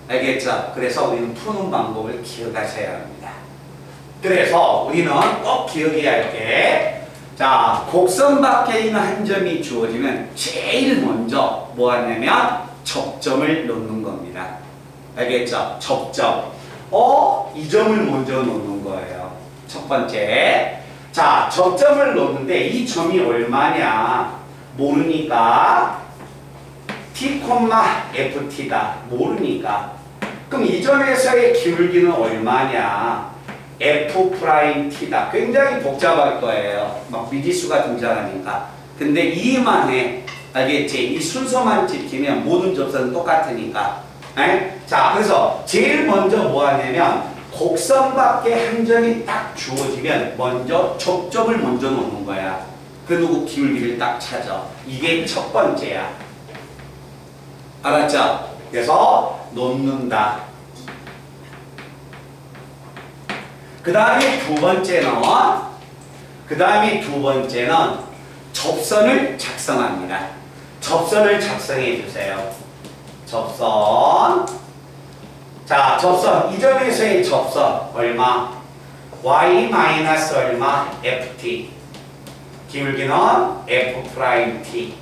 알겠죠? 그래서 우리는 푸는 방법을 기억하셔야 합니다. 그래서 우리는 꼭 기억해야 할 게, 자, 곡선 밖에 있는 한 점이 주어지면 제일 먼저 뭐 하냐면 접점을 놓는 겁니다. 알겠죠? 접점. 이 점을 먼저 놓는 거예요. 첫 번째. 자, 접점을 놓는데 이 점이 얼마냐 모르니까 t, ft다. 모르니까. 그럼 이 점에서의 기울기는 얼마냐? f't다. 굉장히 복잡할 거예요. 막 미지수가 등장하니까. 근데 이해만 해. 알겠지? 이 순서만 지키면 모든 접선은 똑같으니까. 에? 자, 그래서 제일 먼저 뭐 하냐면 곡선 밖에 한 점이 딱 주어지면 먼저 접점을 먼저 놓는 거야. 그리고 기울기를 딱 찾아. 이게 첫 번째야. 알았죠? 그래서 놓는다. 그 다음에 두 번째는 접선을 작성합니다. 접선을 작성해 주세요. 접선. 자, 접선. 이 점에서의 접선 얼마? y 마이너스 얼마? ft. 기울기는 f't.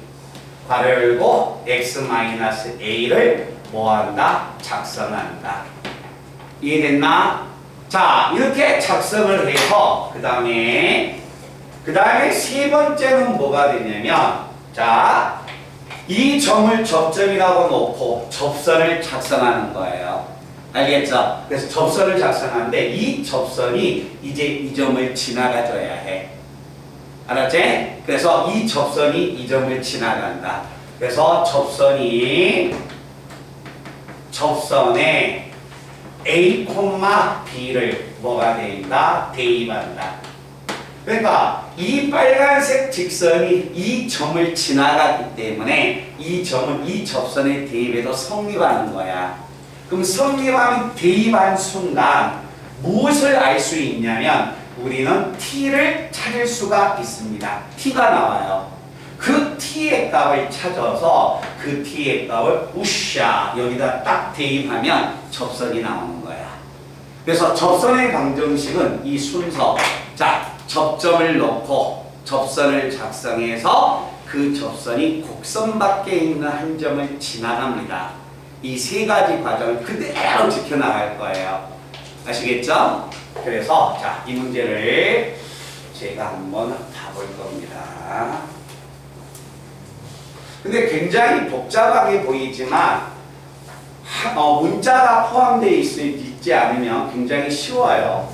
괄호 열고 x 마이너스 a를 뭐한다? 작성한다. 이해됐나? 자, 이렇게 작성을 해서 그 다음에 세 번째는 뭐가 되냐면, 자, 이 점을 접점이라고 놓고 접선을 작성하는 거예요. 알겠죠? 그래서 접선을 작성하는데 이 접선이 이제 이 점을 지나가줘야 해. 알았지? 그래서 이 접선이 이 점을 지나간다. 그래서 접선에 A, B를 뭐가 된다? 대입한다. 그러니까 이 빨간색 직선이 이 점을 지나가기 때문에 이 점은 이 접선에 대입해서 성립하는 거야. 그럼 성립하면 대입한 순간 무엇을 알 수 있냐면 우리는 t를 찾을 수가 있습니다. t가 나와요. 그 t의 값을 찾아서 그 t의 값을 우샤 여기다 딱 대입하면 접선이 나오는 거야. 그래서 접선의 방정식은 이 순서. 자, 접점을 놓고 접선을 작성해서 그 접선이 곡선 밖에 있는 한 점을 지나갑니다. 이 세 가지 과정을 그대로 지켜나갈 거예요. 아시겠죠? 그래서 자, 이 문제를 제가 한번 봐볼 겁니다. 근데 굉장히 복잡하게 보이지만 문자가 포함되어 있지 않으면 굉장히 쉬워요.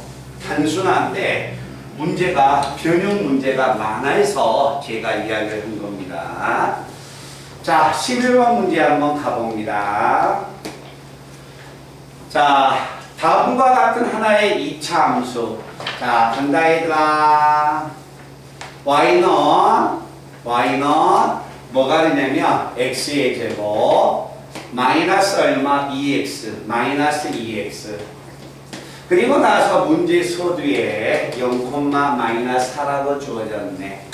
단순한데 문제가 변형 문제가 많아서 제가 이야기를 한 겁니다. 자, 11번 문제 한번 가봅니다. 자, 다음과 같은 하나의 2차 함수. 자, 간다 얘들아. y는 뭐가 되냐면 x의 제곱 마이너스 얼마? 2x 마이너스 2x. 그리고 나서 문제 서두에 0, 마이너스 4라고 주어졌네.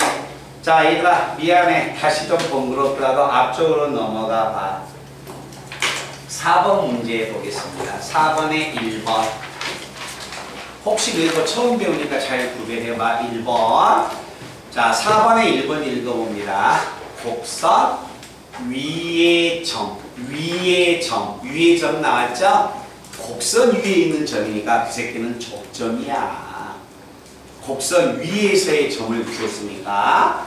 자, 얘들아 미안해. 다시 좀 번거롭더라도 앞쪽으로 넘어가 봐. 4번 문제 보겠습니다. 4번에 1번. 혹시 이거 처음 배우니까 잘 구별해봐. 1번. 자, 4번에 1번 읽어봅니다. 곡선 위의 점 나왔죠? 곡선 위에 있는 점이니까 그 새끼는 접점이야. 곡선 위에서의 점을 주었으니까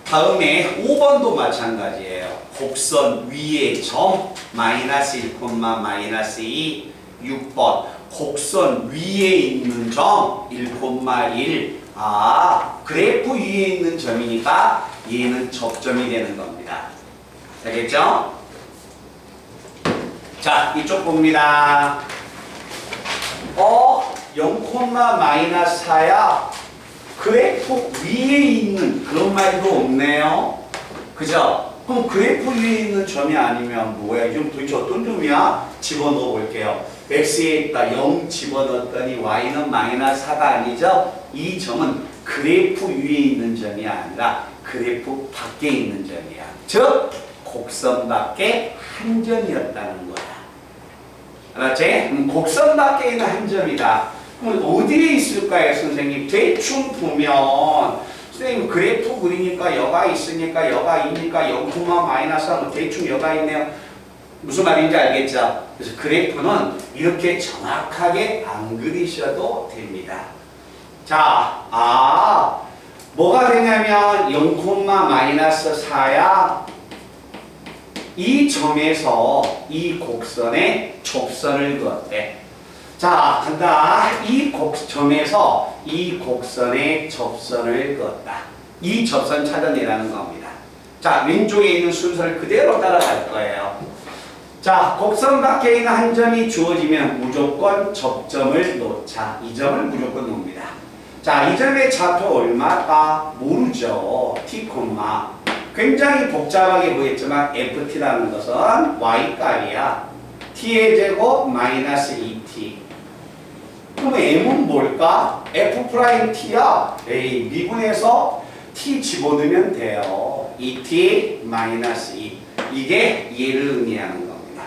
다음에 5번도 마찬가지예요. 곡선 위의 점 마이너스 1, 마이너스 2. 6번 곡선 위에 있는 점 1, 1. 그래프 위에 있는 점이니까 얘는 접점이 되는 겁니다. 알겠죠? 자, 이쪽 봅니다. 0, 마이너스 4야. 그래프 위에 있는 그런 말도 없네요. 그죠? 그럼 그래프 위에 있는 점이 아니면 뭐야? 이 점 도대체 어떤 점이야? 집어넣어 볼게요. x에 있다 0 집어넣었더니 y는 마이너스 4가 아니죠? 이 점은 그래프 위에 있는 점이 아니라 그래프 밖에 있는 점이야. 즉 곡선 밖에 한 점이었다는 거야. 알았지? 곡선 밖에 있는 한 점이다. 그럼 어디에 있을까요, 선생님? 대충 보면 선생님 그래프 그리니까 여가 있으니까 여가 있니까 0, 마이너스 하면 대충 여가 있네요. 무슨 말인지 알겠죠? 그래서 그래프는 이렇게 정확하게 안 그리셔도 됩니다. 자, 뭐가 되냐면 0, 마이너스 4야. 이 점에서 이 곡선에 접선을 그었대. 자, 간다. 이 점에서 이 곡선에 접선을 그었다. 이 접선 찾아내라는 겁니다. 자, 왼쪽에 있는 순서를 그대로 따라갈 거예요. 자, 곡선 밖에 있는 한 점이 주어지면 무조건 접점을 놓자. 이 점을 무조건 놓습니다. 자, 이 점의 좌표 얼마다? 모르죠. t, 굉장히 복잡하게 보였지만 ft라는 것은 y값이야. t의 제곱 마이너스 2t. 그럼 m은 뭘까? f't야. 에이, 미분해서 t 집어넣으면 돼요. 2t 마이너스 2. 이게 얘를 의미하는 겁니다.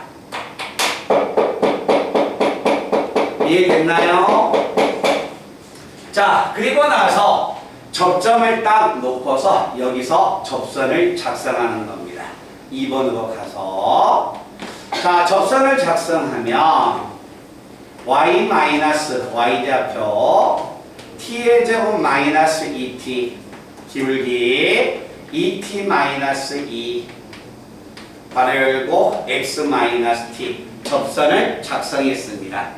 이해됐나요? 자, 그리고 나서 접점을 딱 놓고서 여기서 접선을 작성하는 겁니다. 2번으로 가서 자, 접선을 작성하면 y 마이너스 y좌표 t의 제곱 마이너스 2t 기울기 2t 마이너스 2 괄호 열고 x 마이너스 t 접선을 작성했습니다.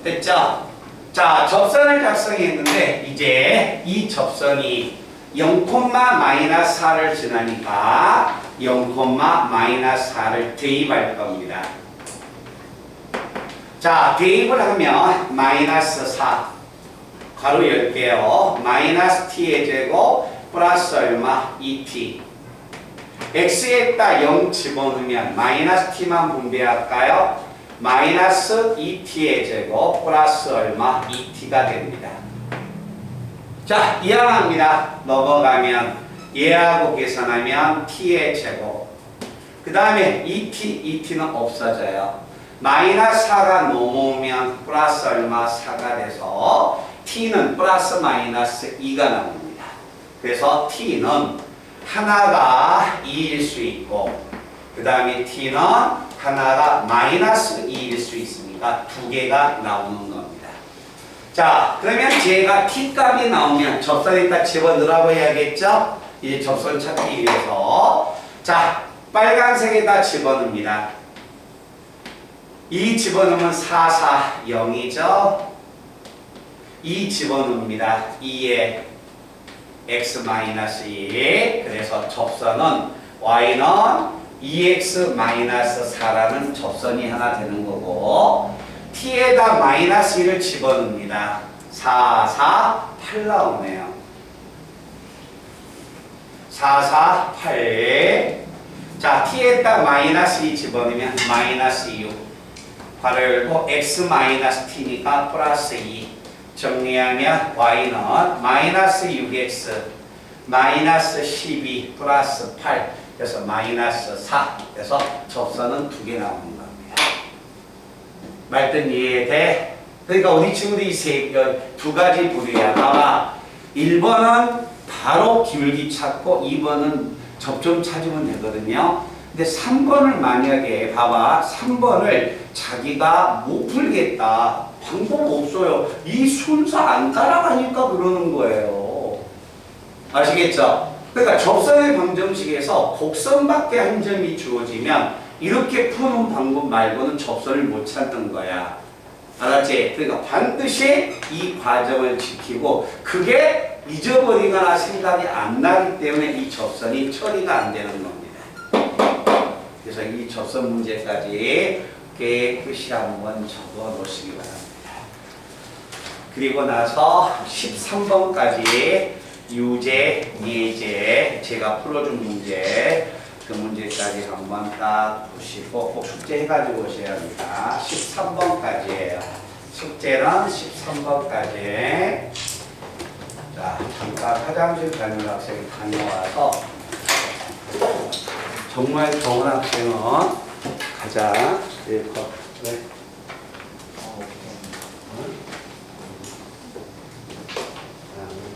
됐죠? 자, 접선을 작성했는데 이제 이 접선이 0, 마이너스 4를 지나니까 0, 마이너스 4를 대입할 겁니다. 자, 대입을 하면 마이너스 4 가로 열게요. 마이너스 t의 제곱 플러스 얼마? 2t. x에다 0 집어넣으면 마이너스 t만 분배할까요? 마이너스 2t의 제곱 플러스 얼마? 2t가 됩니다. 자, 이항합니다. 넘어가면 얘하고 계산하면 t의 제곱. 그 다음에 2t는 없어져요. 마이너스 4가 넘어오면 플러스 얼마? 4가 돼서 t는 플러스 마이너스 2가 나옵니다. 그래서 t는 하나가 2일 수 있고 그 다음에 t는 하나가 마이너스 2일 수 있으니까 두 개가 나오는 겁니다. 자, 그러면 제가 t 값이 나오면 접선에다 집어넣으라고 해야겠죠? 이제 접선 찾기 위해서 자, 빨간색에다 집어넣습니다. 이 집어넣으면 4, 4, 0이죠? 2 집어넣습니다. 2에 x-2 그래서 접선은 y는 2x-4라는 접선이 하나 되는 거고 t에다 마이너스 1을 집어넣습니다. 4, 4, 8 나오네요. 4, 4, 8 자, t에다 마이너스 2 집어넣으면 마이너스 6 괄호 열고 x-t니까 플러스 2 정리하면 y는 마이너스 6x 마이너스 12 플러스 8 그래서 마이너스 4 그래서 접선은 두 개 나오는 겁니다. 말든 이해돼? 그러니까 우리 친구들이 두 가지 부류야. 봐봐. 1번은 바로 기울기 찾고 2번은 접점 찾으면 되거든요. 근데 3번을 만약에 봐봐. 3번을 자기가 못 풀겠다. 방법 없어요. 이 순서 안 따라가니까 그러는 거예요. 아시겠죠? 그러니까 접선의 방정식에서 곡선밖에 한 점이 주어지면 이렇게 푸는 방법 말고는 접선을 못 찾는 거야. 알았지? 그러니까 반드시 이 과정을 지키고 그게 잊어버리거나 생각이 안 나기 때문에 이 접선이 처리가 안 되는 겁니다. 그래서 이 접선 문제까지 깨끗이 한번 적어 놓으시기 바랍니다. 그리고 나서 13번까지 유제, 예제 제가 풀어준 문제 그 문제까지 한번 딱 보시고 꼭 숙제해가지고 오셔야 합니다. 13번까지예요. 숙제는 13번까지. 자, 잠깐 화장실 가는 학생이 다녀와서 정말 좋은 학생은 가자. 네.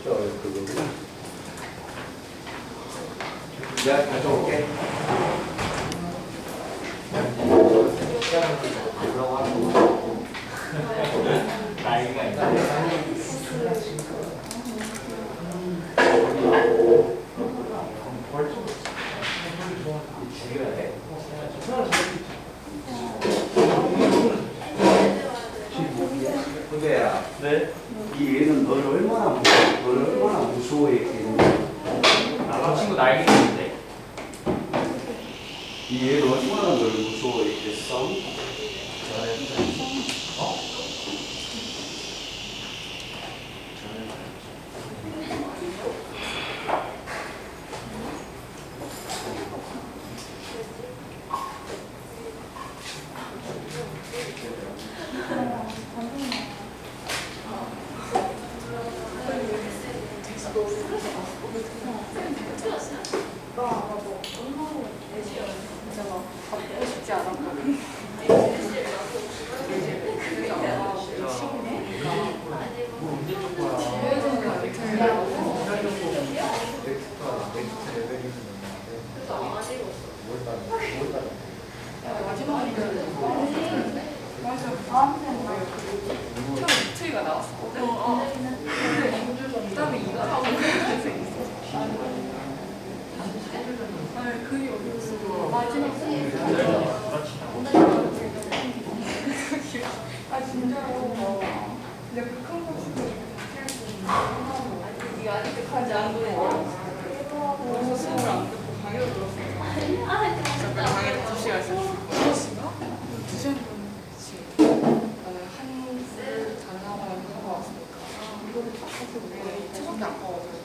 그거구나. 내가 가져올게. 나이가 있다. 죽여야 돼. 네. 이 애는 너를 얼마나 무서워했겠니? 아, 친구 날개 있는데. 이 애는 얼마나 너를 무서워했겠어? 트위가 나왔어. 그다음에 이거 하고 그게 어디였어? 마지막 아 진짜로. 근데 그큰 거 쓰고 이게 아직까지 안 보내. 그래서 수업을 안 듣고 강의로 들었어. 잠깐 강의 2시간 있었어. 2시간? 2시간 그치. 나는 한술 단상을 하고 왔으니까. 이거를 딱 해서 우리는 2초밖에 안 가가지고.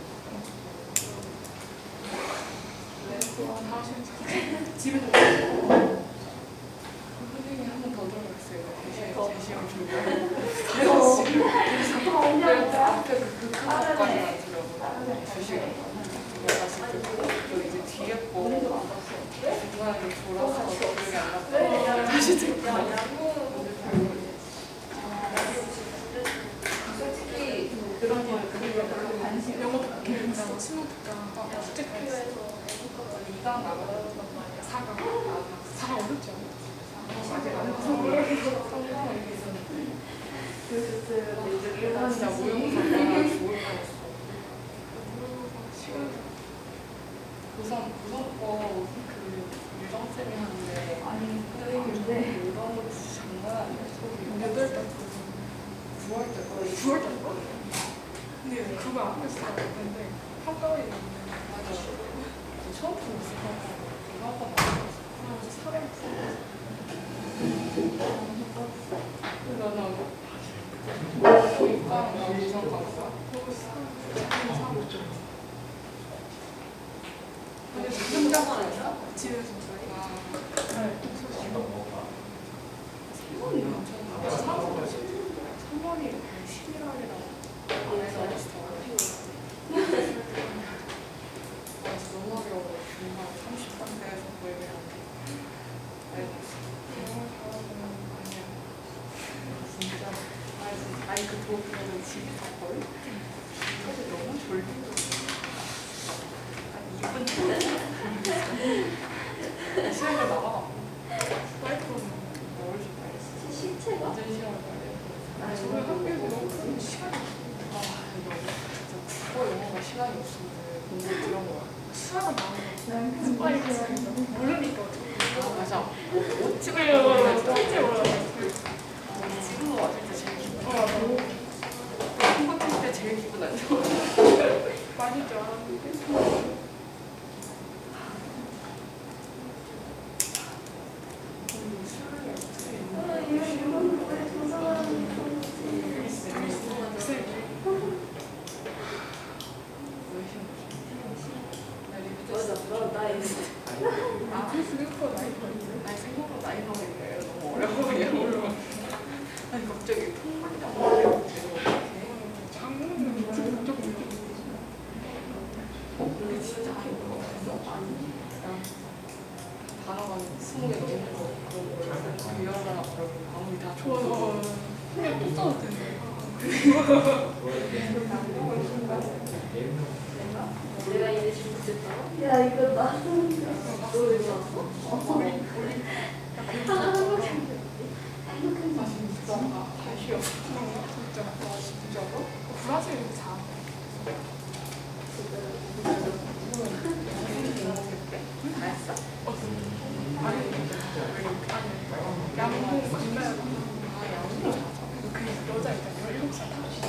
집에서 선생님이 한 번 더 들어갔어요. 제 시험 준비하고. 그래서 앞에서 그 끝까지만 들어보고 2시간. 다시 듣고 또 이제 뒤에 거 중간에 돌아서 기억이 안 나고 다시 듣고 솔직히 그런 거에 별로 관심 영어 듣기랑 수능 듣기랑 숙제 필요해서 2강 나가고 4강 어렵지 않아? 아직 안 해서 모르겠어. 그래서 나 진짜 모의고사가 죽을 뻔했어. 우선 거 유정쌤이 하는데 선생님인데 이런 거 장난 아니야. 8달 9월 달 거? 근데 그거 안 했어. 근데 평가원이 맞아. 처음 들었어. 이거 한번 나왔어. 그래서 사람 근데 나는 보니까 나 우선 갔어. 근데 혼자만 했어? 집에서 저희가 선물이 11월이라고 그래서 너무 어려워. 중간 30단계에서 보이면 알고 있어. 아니야. 진짜 아니 그 도쿄는 집이 다 거의 사실 너무 졸리고 2분 시험을 나가봐. 파이프는 뭘 줄까 했어. 실체가? 완전 시험을 봐야 저희 학교에서 너무 큰 시간이 이거 진짜 국어 영어가 시간이 없으면 공부 이런 거야. 수학은 나오는 거 모르니까 아 맞아. 못 찍으려고 스테이지에 올라갔어. 지금 왔을 때 제일 기분 공부 때 제일 기분 안 좋아. 많이 줄 알았는데 생각보다 나이 먹으니까 너무 어려워 그냥. 아니 갑자기 통만장 장문은 조금 근데 진짜 단어가 20개 넘는 거 그런 걸 유연하나 그러고 아무리 다 좋아서 그냥 또 써도 되는데 내가 이제 지금 됐다. 야 이거 나. 너 왜 나왔어? 나 진짜 다시 없어. 진짜 와 진짜로? 브라질 이렇게 잘. 다 했어? 아니 양궁 금메달. 아 양궁 그 여자 있잖아 17살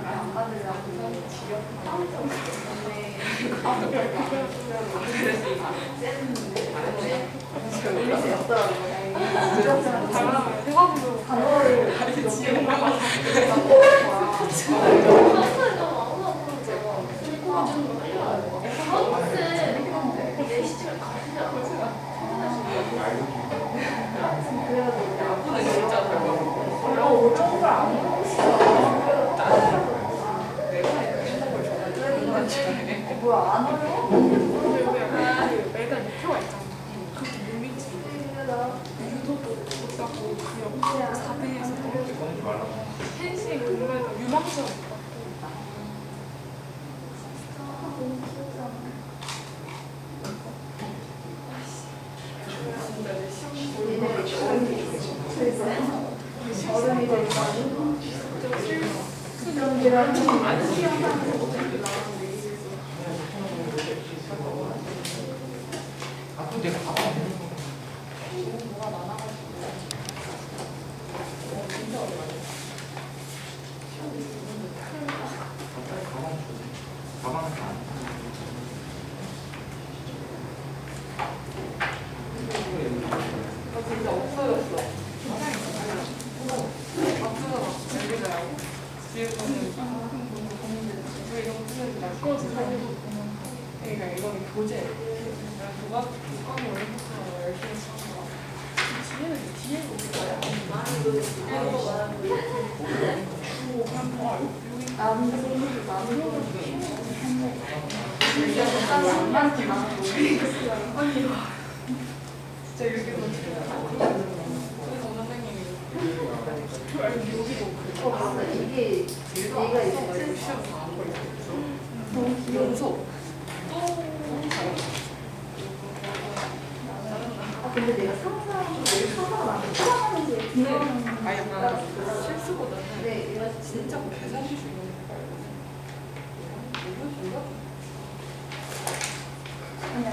안 받으려고. 해가지고 단어를 뭐야 안 어려워? 매달 목표가 있잖아. 그렇게 못 믿지. 유도도 못 닦고 그냥 4등에서 펜싱 공부해서 유망주가 못 받고. 어른이 되니까 수정이랑 앞으로 내가 가봐. 가방은 다 안. 진짜 없어졌어. 없어졌어. 여기가요. 뒤에서는 왜 이런 쓰는지 날 꺼지 그러니까 이거는 교재. 내가 교과목 원래부터 열심히 쓰는 거. 뒤에는 뒤에 오는 거야. 주고 그냥 봐. 여기 진짜 이렇게 선생님이 여기도 이게 얘가 있어. 시험 다안 걸려. 연속. 아 근데 내가 상상하는 게 그런 아니 약간 실수보다는 네 얘가 진짜 계산실 수 있는 거예요. 이거 그냥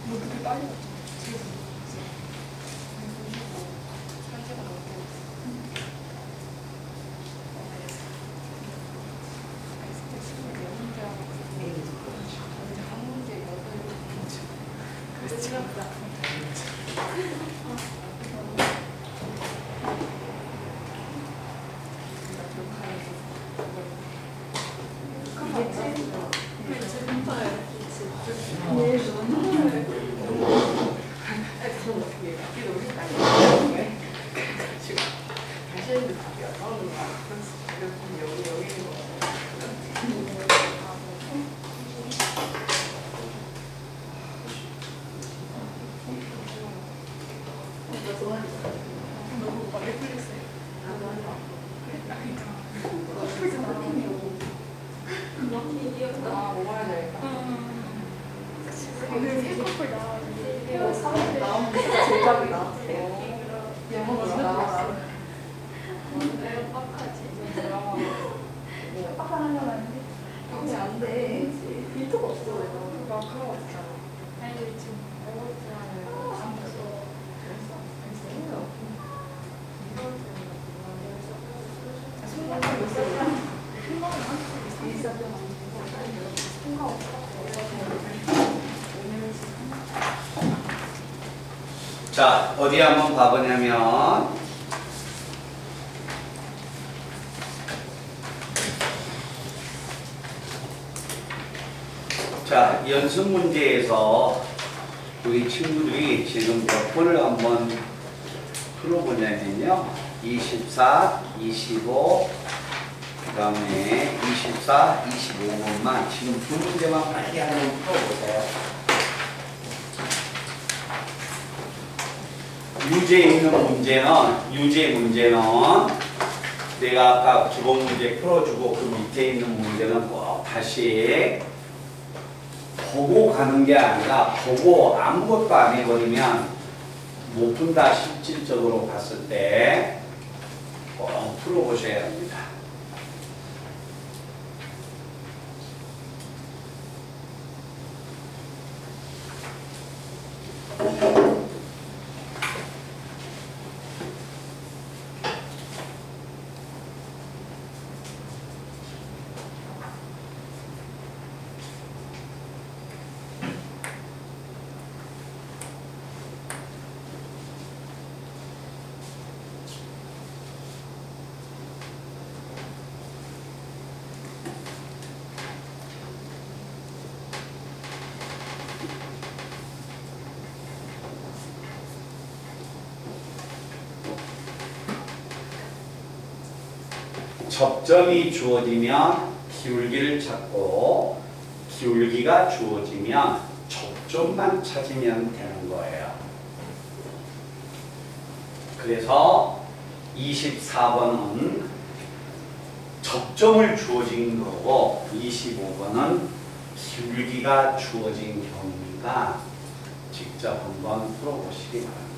뭐 그렇게 빨리 왔죠? 아, 먹어야 돼. 오늘 새 커플 나왔는데 나오는 게 제작이다. 영어가 나와. 빡빡하는 건 아닌데. 그게 안 돼. 필터가 없어. 나 그런 거 있잖아. 아니 지금 먹었지만은 안 됐어. 자, 어디 한번 봐보냐면 자, 연습 문제에서 우리 친구들이 지금 몇 번을 한번 풀어보냐면요. 24, 25, 그 다음에 24, 25번만 지금 두 문제만 빨리 한번 풀어보세요. 유제 문제는 내가 아까 기본 문제 풀어주고 그 밑에 있는 문제는 꼭 다시 보고 가는 게 아니라 보고 아무것도 안 해버리면 못 푼다. 실질적으로 봤을 때 꼭 풀어보셔야 합니다. 접점이 주어지면 기울기를 찾고 기울기가 주어지면 접점만 찾으면 되는 거예요. 그래서 24번은 접점을 주어진 거고 25번은 기울기가 주어진 경우니까 직접 한번 풀어보시기 바랍니다.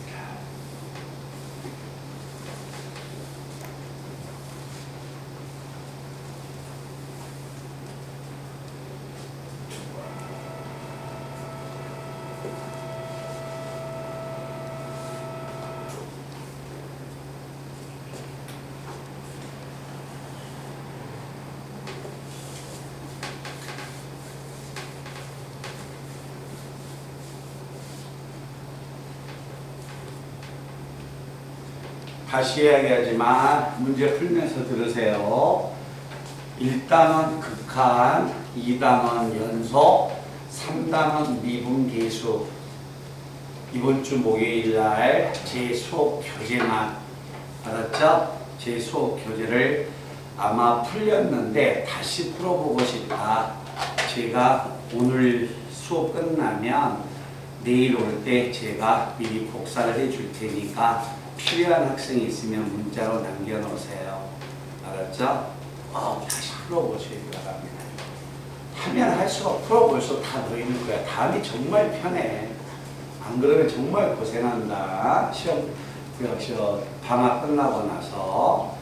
다시 이야기하지만 문제 풀면서 들으세요. 1단원 극한, 2단원 연속, 3단원 미분계수. 이번 주 목요일 날 제 수업 교재만 알았죠? 제 수업 교재를 아마 풀렸는데 다시 풀어보고 싶다. 제가 오늘 수업 끝나면 내일 올 때 제가 미리 복사를 해줄 테니까 필요한 학생이 있으면 문자로 남겨놓으세요. 알았죠? 다시 풀어보시기 바랍니다. 하면 할수록 풀어볼수록 다 보이는 거야. 다음이 정말 편해. 안 그러면 정말 고생한다. 시험 방학 끝나고 나서.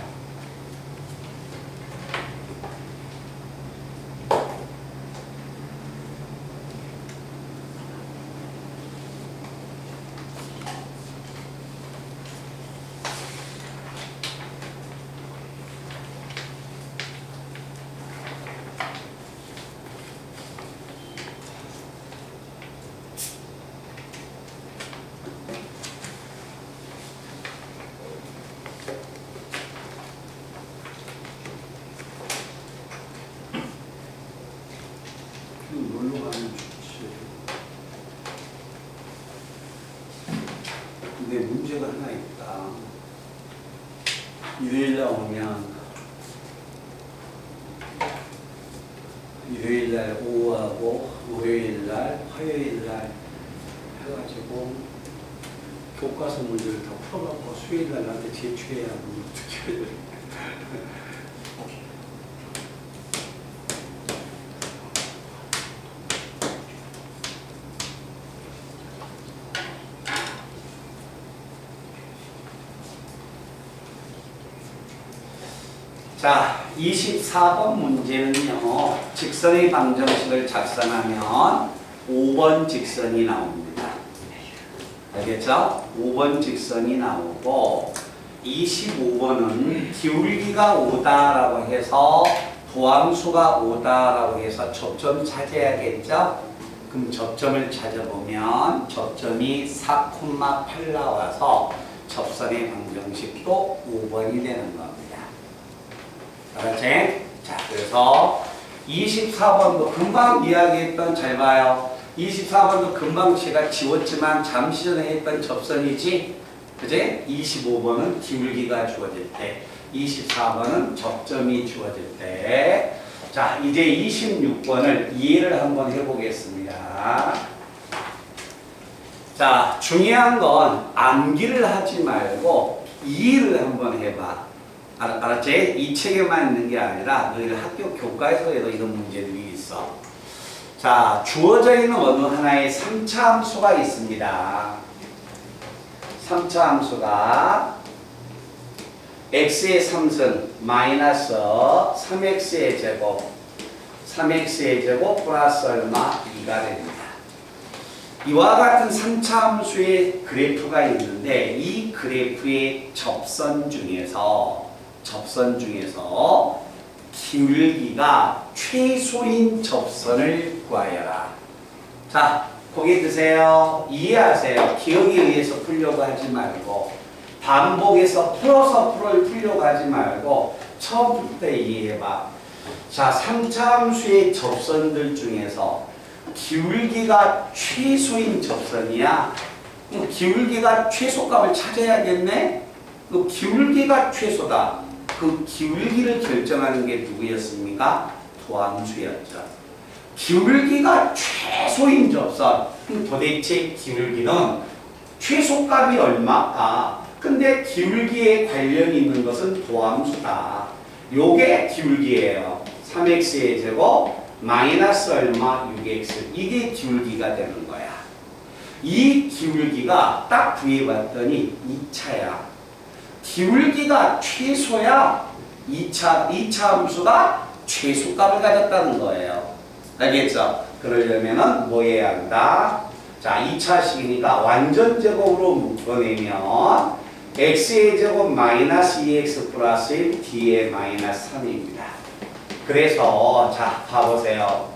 놀러 가면 좋지. 근데 문제가 하나 있다. 일요일날 오면 일요일날 오후하고 월요일날 화요일날 해가지고 교과서 문제를 다 풀어갖고 수요일날 나한테 제출해야 하면 어떻게 해야 돼? 자, 24번 문제는요, 직선의 방정식을 작성하면 5번 직선이 나옵니다. 알겠죠? 5번 직선이 나오고, 25번은 기울기가 5다라고 해서 도함수가 5다라고 해서 접점 찾아야겠죠? 그럼 접점을 찾아보면 접점이 4,8 나와서 접선의 방정식도 5번이 되는 겁니다. 알았지? 자, 그래서 24번도 금방 이야기했던, 잘 봐요. 24번도 금방 제가 지웠지만 잠시 전에 했던 접선이지? 그지? 25번은 기울기가 주어질 때, 24번은 접점이 주어질 때. 자, 이제 26번을 이해를 한번 해보겠습니다. 자, 중요한 건 암기를 하지 말고 이해를 한번 해봐. 알았지? 이 책에만 있는 게 아니라 너희들 학교 교과에서도 이런 문제들이 있어. 자, 주어져 있는 어느 하나의 3차 함수가 있습니다. 3차 함수가 x의 3승 마이너스 3x의 제곱 3x의 제곱 플러스 얼마? 2가 됩니다. 이와 같은 3차 함수의 그래프가 있는데 이 그래프의 접선 중에서 기울기가 최소인 접선을 구하여라. 자, 고개 드세요. 이해하세요. 기억에 의해서 풀려고 하지 말고 반복해서 풀어서 풀려고 하지 말고 처음부터 이해해봐. 자, 3차 함수의 접선들 중에서 기울기가 최소인 접선이야. 기울기가 최소값을 찾아야겠네. 그 기울기가 최소다. 그 기울기를 결정하는 게 누구였습니까? 도함수였죠. 기울기가 최소인 접선. 그럼 도대체 기울기는 최소값이 얼마까? 근데 기울기에 관련이 있는 것은 도함수다. 요게 기울기예요. 3x의 제곱 마이너스 얼마 6x. 이게 기울기가 되는 거야. 이 기울기가 딱 구해봤더니 2차야. 기울기가 최소야. 2차 함수가 최소값을 가졌다는 거예요. 알겠죠? 그러려면은 뭐 해야 한다? 자, 2차식이니까 완전 제곱으로 묶어내면 x의 제곱 마이너스 2x 플러스 1 d의 마이너스 3입니다. 그래서 자, 봐보세요.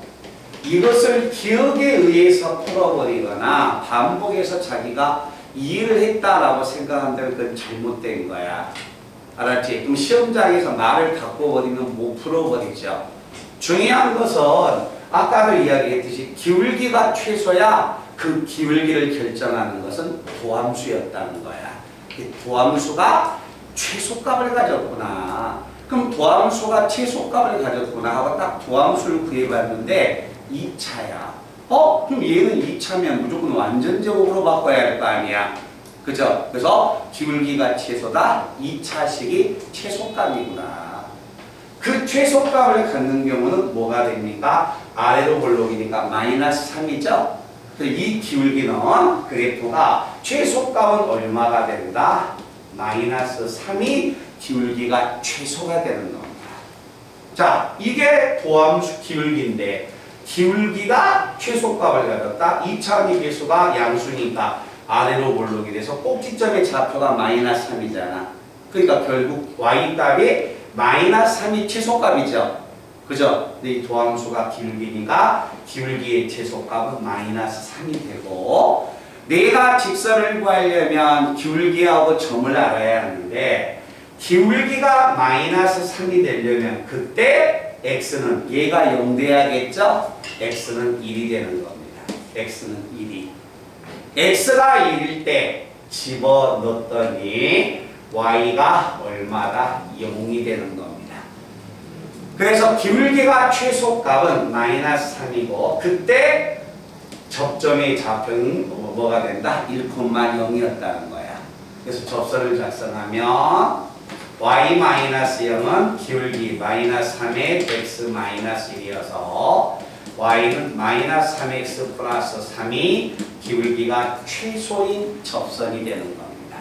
이것을 기억에 의해서 풀어버리거나 반복해서 자기가 이해를 했다라고 생각한다면 그건 잘못된 거야. 알았지? 그럼 시험장에서 말을 바꿔버리면 못 풀어버리죠. 중요한 것은 아까도 이야기했듯이 기울기가 최소야. 그 기울기를 결정하는 것은 도함수였다는 거야. 도함수가 최소값을 가졌구나. 그럼 도함수가 최소값을 가졌구나 하고 딱 도함수를 구해봤는데 2차야. 그럼 얘는 2차면 무조건 완전 제곱으로 바꿔야 할 거 아니야. 그죠? 그래서 기울기가 최소다. 2차식이 최소값이구나. 그 최소값을 갖는 경우는 뭐가 됩니까? 아래로 볼록이니까 마이너스 3이죠? 이 기울기는 그래프가 최소값은 얼마가 된다? 마이너스 3이 기울기가 최소가 되는 겁니다. 자, 이게 도함수 기울기인데 기울기가 최소값을 가졌다. 2차원의 계수가 양수니까 아래로 볼록이 돼서 꼭지점의 좌표가 마이너스 3이잖아. 그러니까 결국 y값이 마이너스 3이 최소값이죠. 그죠? 근데 이 도함수가 기울기니까 기울기의 최소값은 마이너스 3이 되고 내가 직선을 구하려면 기울기하고 점을 알아야 하는데 기울기가 마이너스 3이 되려면 그때 x는 얘가 0 돼야겠죠? x는 1이 되는 겁니다. x는 1이. x가 1일 때 집어넣었더니 y가 얼마다? 0이 되는 겁니다. 그래서 기울기가 최소값은 마이너스 3이고 그때 접점의 좌표는 뭐가 된다? 1,0이었다는 거야. 그래서 접선을 작성하면 y-0은 기울기 마이너스 3의 x 마이너스 1이어서 y는 마이너스 3x 플러스 3이 기울기가 최소인 접선이 되는 겁니다.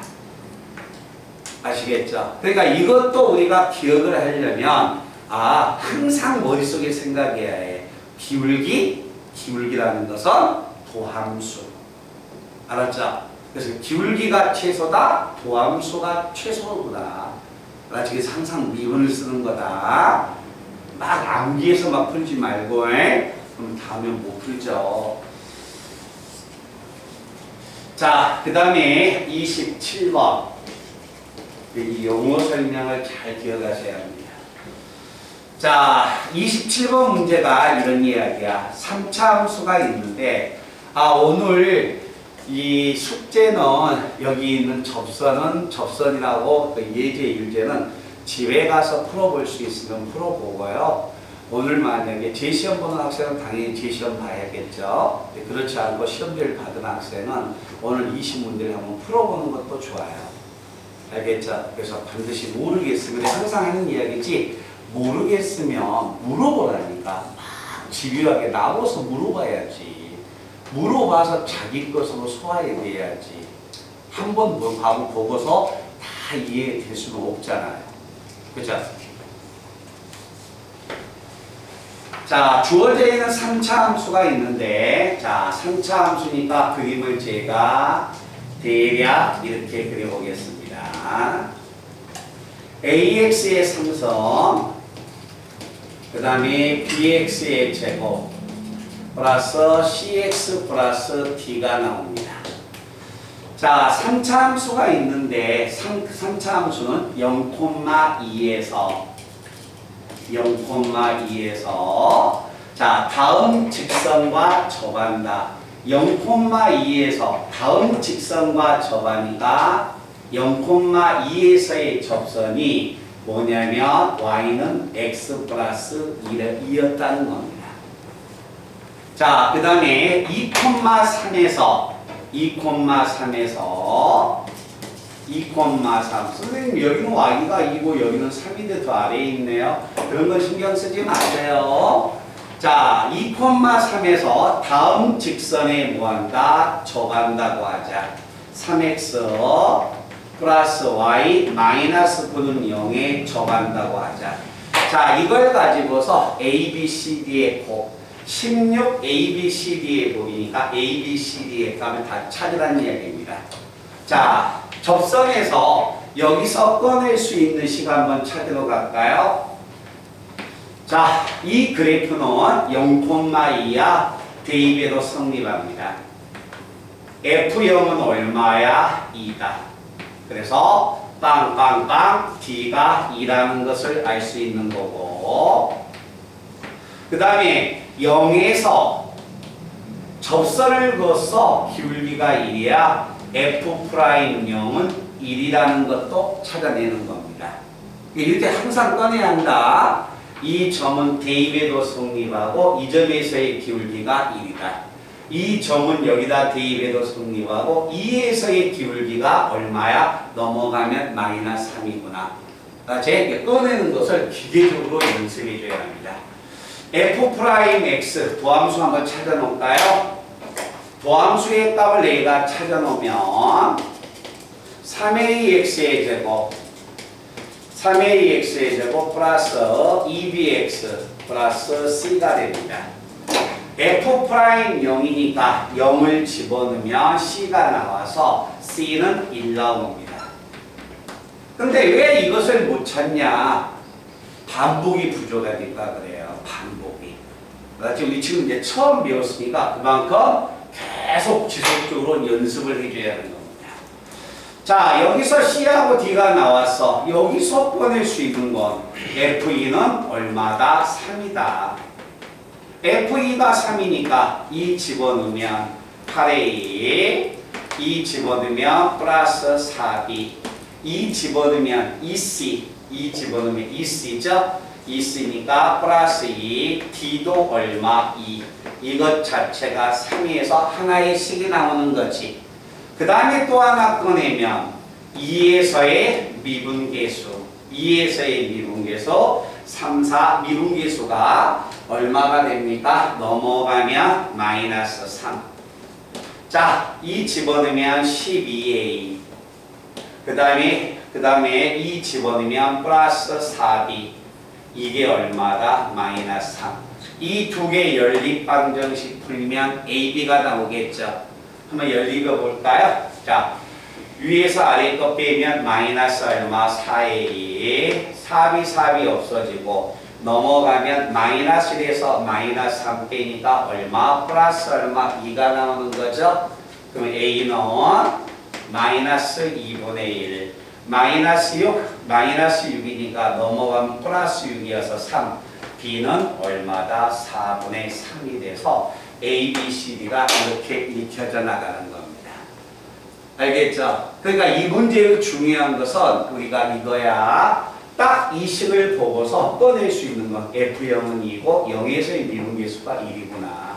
아시겠죠? 그러니까 이것도 우리가 기억을 하려면 항상 머릿속에 생각해야 해. 기울기라는 것은 도함수. 알았죠? 그래서 기울기가 최소다, 도함수가 최소구나. 알았지? 그래서 항상 미분을 쓰는 거다. 막 암기해서 막 풀지 말고, 그럼 다음에 못 풀죠. 자, 그 다음에 27번. 이 용어 설명을 잘 기억하셔야 합니다. 자, 27번 문제가 이런 이야기야. 3차 함수가 있는데, 오늘 이 숙제는 여기 있는 접선이라고 그 예제, 율제는 집에 가서 풀어볼 수 있으면 풀어보고요. 오늘 만약에 재시험 보는 학생은 당연히 재시험 봐야겠죠. 그렇지 않고 시험지를 받은 학생은 오늘 20문제를 한번 풀어보는 것도 좋아요. 알겠죠? 그래서 반드시 모르겠으면 항상 하는 이야기지 모르겠으면 물어보라니까. 막 집요하게 나와서 물어봐야지. 물어봐서 자기 것으로 소화해내야지. 한번 보고서 다 다 이해될 수는 없잖아요. 그죠? 자, 주어져 있는 3차 함수가 있는데, 자, 3차 함수니까 그림을 제가 대략 이렇게 그려보겠습니다. AX의 삼성, 그 다음에 BX의 제곱, 플러스 CX 플러스 D가 나옵니다. 자, 3차 함수가 있는데, 3차 함수는 0,2에서 자, 다음 직선과 접한다. 0,2에서 다음 직선과 접하니까 0,2에서의 접선이 뭐냐면 y는 x 플러스 2였다는 겁니다. 자, 그 다음에 2,3에서 2,3 선생님 여기는 y가 2고 여기는 3인데 더 아래에 있네요. 그런 건 신경 쓰지 마세요. 자, 2,3에서 다음 직선에 뭐한다? 접한다고 하자. 3x 플러스 y 마이너스 9는 0에 접한다고 하자. 자, 이걸 가지고서 a, b, c, d의 곱 16 a, b, c, d의 곱이니까 a, b, c, d의 값을 다 찾으라는 이야기입니다. 자, 접선에서 여기서 꺼낼 수 있는 식 한번 찾으러 갈까요? 자, 이 그래프는 0,2야 대입에도 성립합니다. F0은 얼마야? 2다. 그래서 빵빵빵 D가 2라는 것을 알 수 있는 거고, 그 다음에 0에서 접선을 그어서 기울기가 1이야 F'0은 1이라는 것도 찾아내는 겁니다. 이렇게 항상 꺼내야 한다. 이 점은 대입에도 성립하고 이 점에서의 기울기가 1이다. 이 점은 여기다 대입에도 성립하고 2에서의 기울기가 얼마야? 넘어가면 마이너스 3이구나. 제 꺼내는 것을 기계적으로 연습해 줘야 합니다. F'X 도함수 한번 찾아 놓을까요? 도함수의 값을 내가 찾아 놓으면 3AX의 제곱 3AX의 제곱 플러스 2BX 플러스 C가 됩니다. F'0이니까 0을 집어넣으면 C가 나와서 C는 1 나옵니다. 근데 왜 이것을 못 찾냐? 반복이 부족하니까 그래요. 반복이. 우리 지금 이제 처음 배웠으니까 그만큼 계속 지속적으로 연습을 해줘야 하는 겁니다. 자, 여기서 C하고 D가 나왔어. 여기서 꺼낼 수 있는 건 F2는 얼마다? 3이다. F2가 3이니까 2 집어넣으면 8A 2 집어넣으면 플러스 4B 2 집어넣으면 2C 2 집어넣으면 2C죠? 2C니까 플러스 2 D도 얼마? 2 이것 자체가 3에서 하나의 식이 나오는 거지. 그 다음에 또 하나 꺼내면 2에서의 미분계수 2에서의 미분계수 3, 4 미분계수가 얼마가 됩니까? 넘어가면 마이너스 3. 자, 2 집어넣으면 12A. 그 다음에 2 집어넣으면 플러스 4B. 이게 얼마다? 마이너스 3. 이 두 개 연립방정식 풀면 AB가 나오겠죠. 한번 연립해 볼까요? 자, 위에서 아래 거 빼면 마이너스 얼마? 4A. 4B 없어지고 넘어가면 마이너스 1에서 마이너스 3 빼니까 얼마? 플러스 얼마? 2가 나오는 거죠. 그럼 A는 마이너스 2분의 1 마이너스 6이니까 넘어가면 플러스 6이어서 3 B는 얼마다? 4분의 3이 돼서 A, B, C, D가 이렇게 읽혀져 나가는 겁니다. 알겠죠? 그러니까 이 문제의 중요한 것은 우리가 이거야. 딱 이 식을 보고서 꺼낼 수 있는 건 F0은 2고 0에서의 미분계수가 1이구나.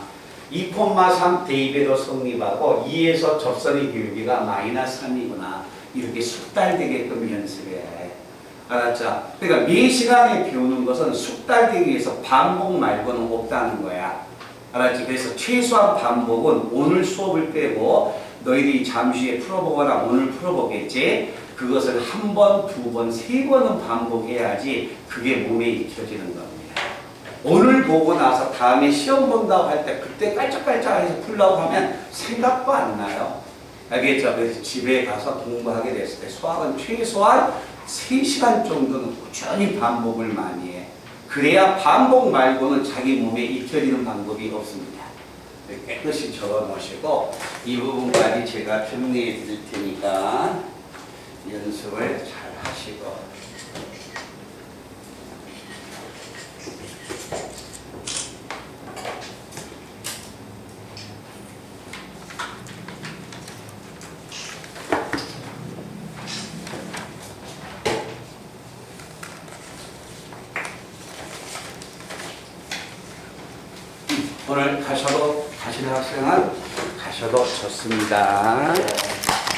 2,3 대입에도 성립하고 2에서 접선의 기울기가 마이너스 3이구나. 이렇게 숙달되게끔 연습해. 알았죠? 그러니까 매 시간에 배우는 것은 숙달되기 위해서 반복 말고는 없다는 거야. 알았지? 그래서 최소한 반복은 오늘 수업을 빼고 너희들이 잠시 후에 풀어보거나 오늘 풀어보겠지? 그것을 한 번, 두 번, 세 번은 반복해야지 그게 몸에 익혀지는 겁니다. 오늘 보고 나서 다음에 시험 본다고 할 때 그때 깔짝깔짝해서 풀려고 하면 생각도 안 나요. 알겠죠? 그래서 집에 가서 공부하게 됐을 때 수학은 최소한 3시간 정도는 꾸준히 반복을 많이 해. 그래야 반복 말고는 자기 몸에 익혀지는 방법이 없습니다. 깨끗이 적어 놓으시고 이 부분까지 제가 정리해 드릴 테니까 연습을 잘 하시고 오늘 가셔도 가시는 학생은 가셔도 좋습니다.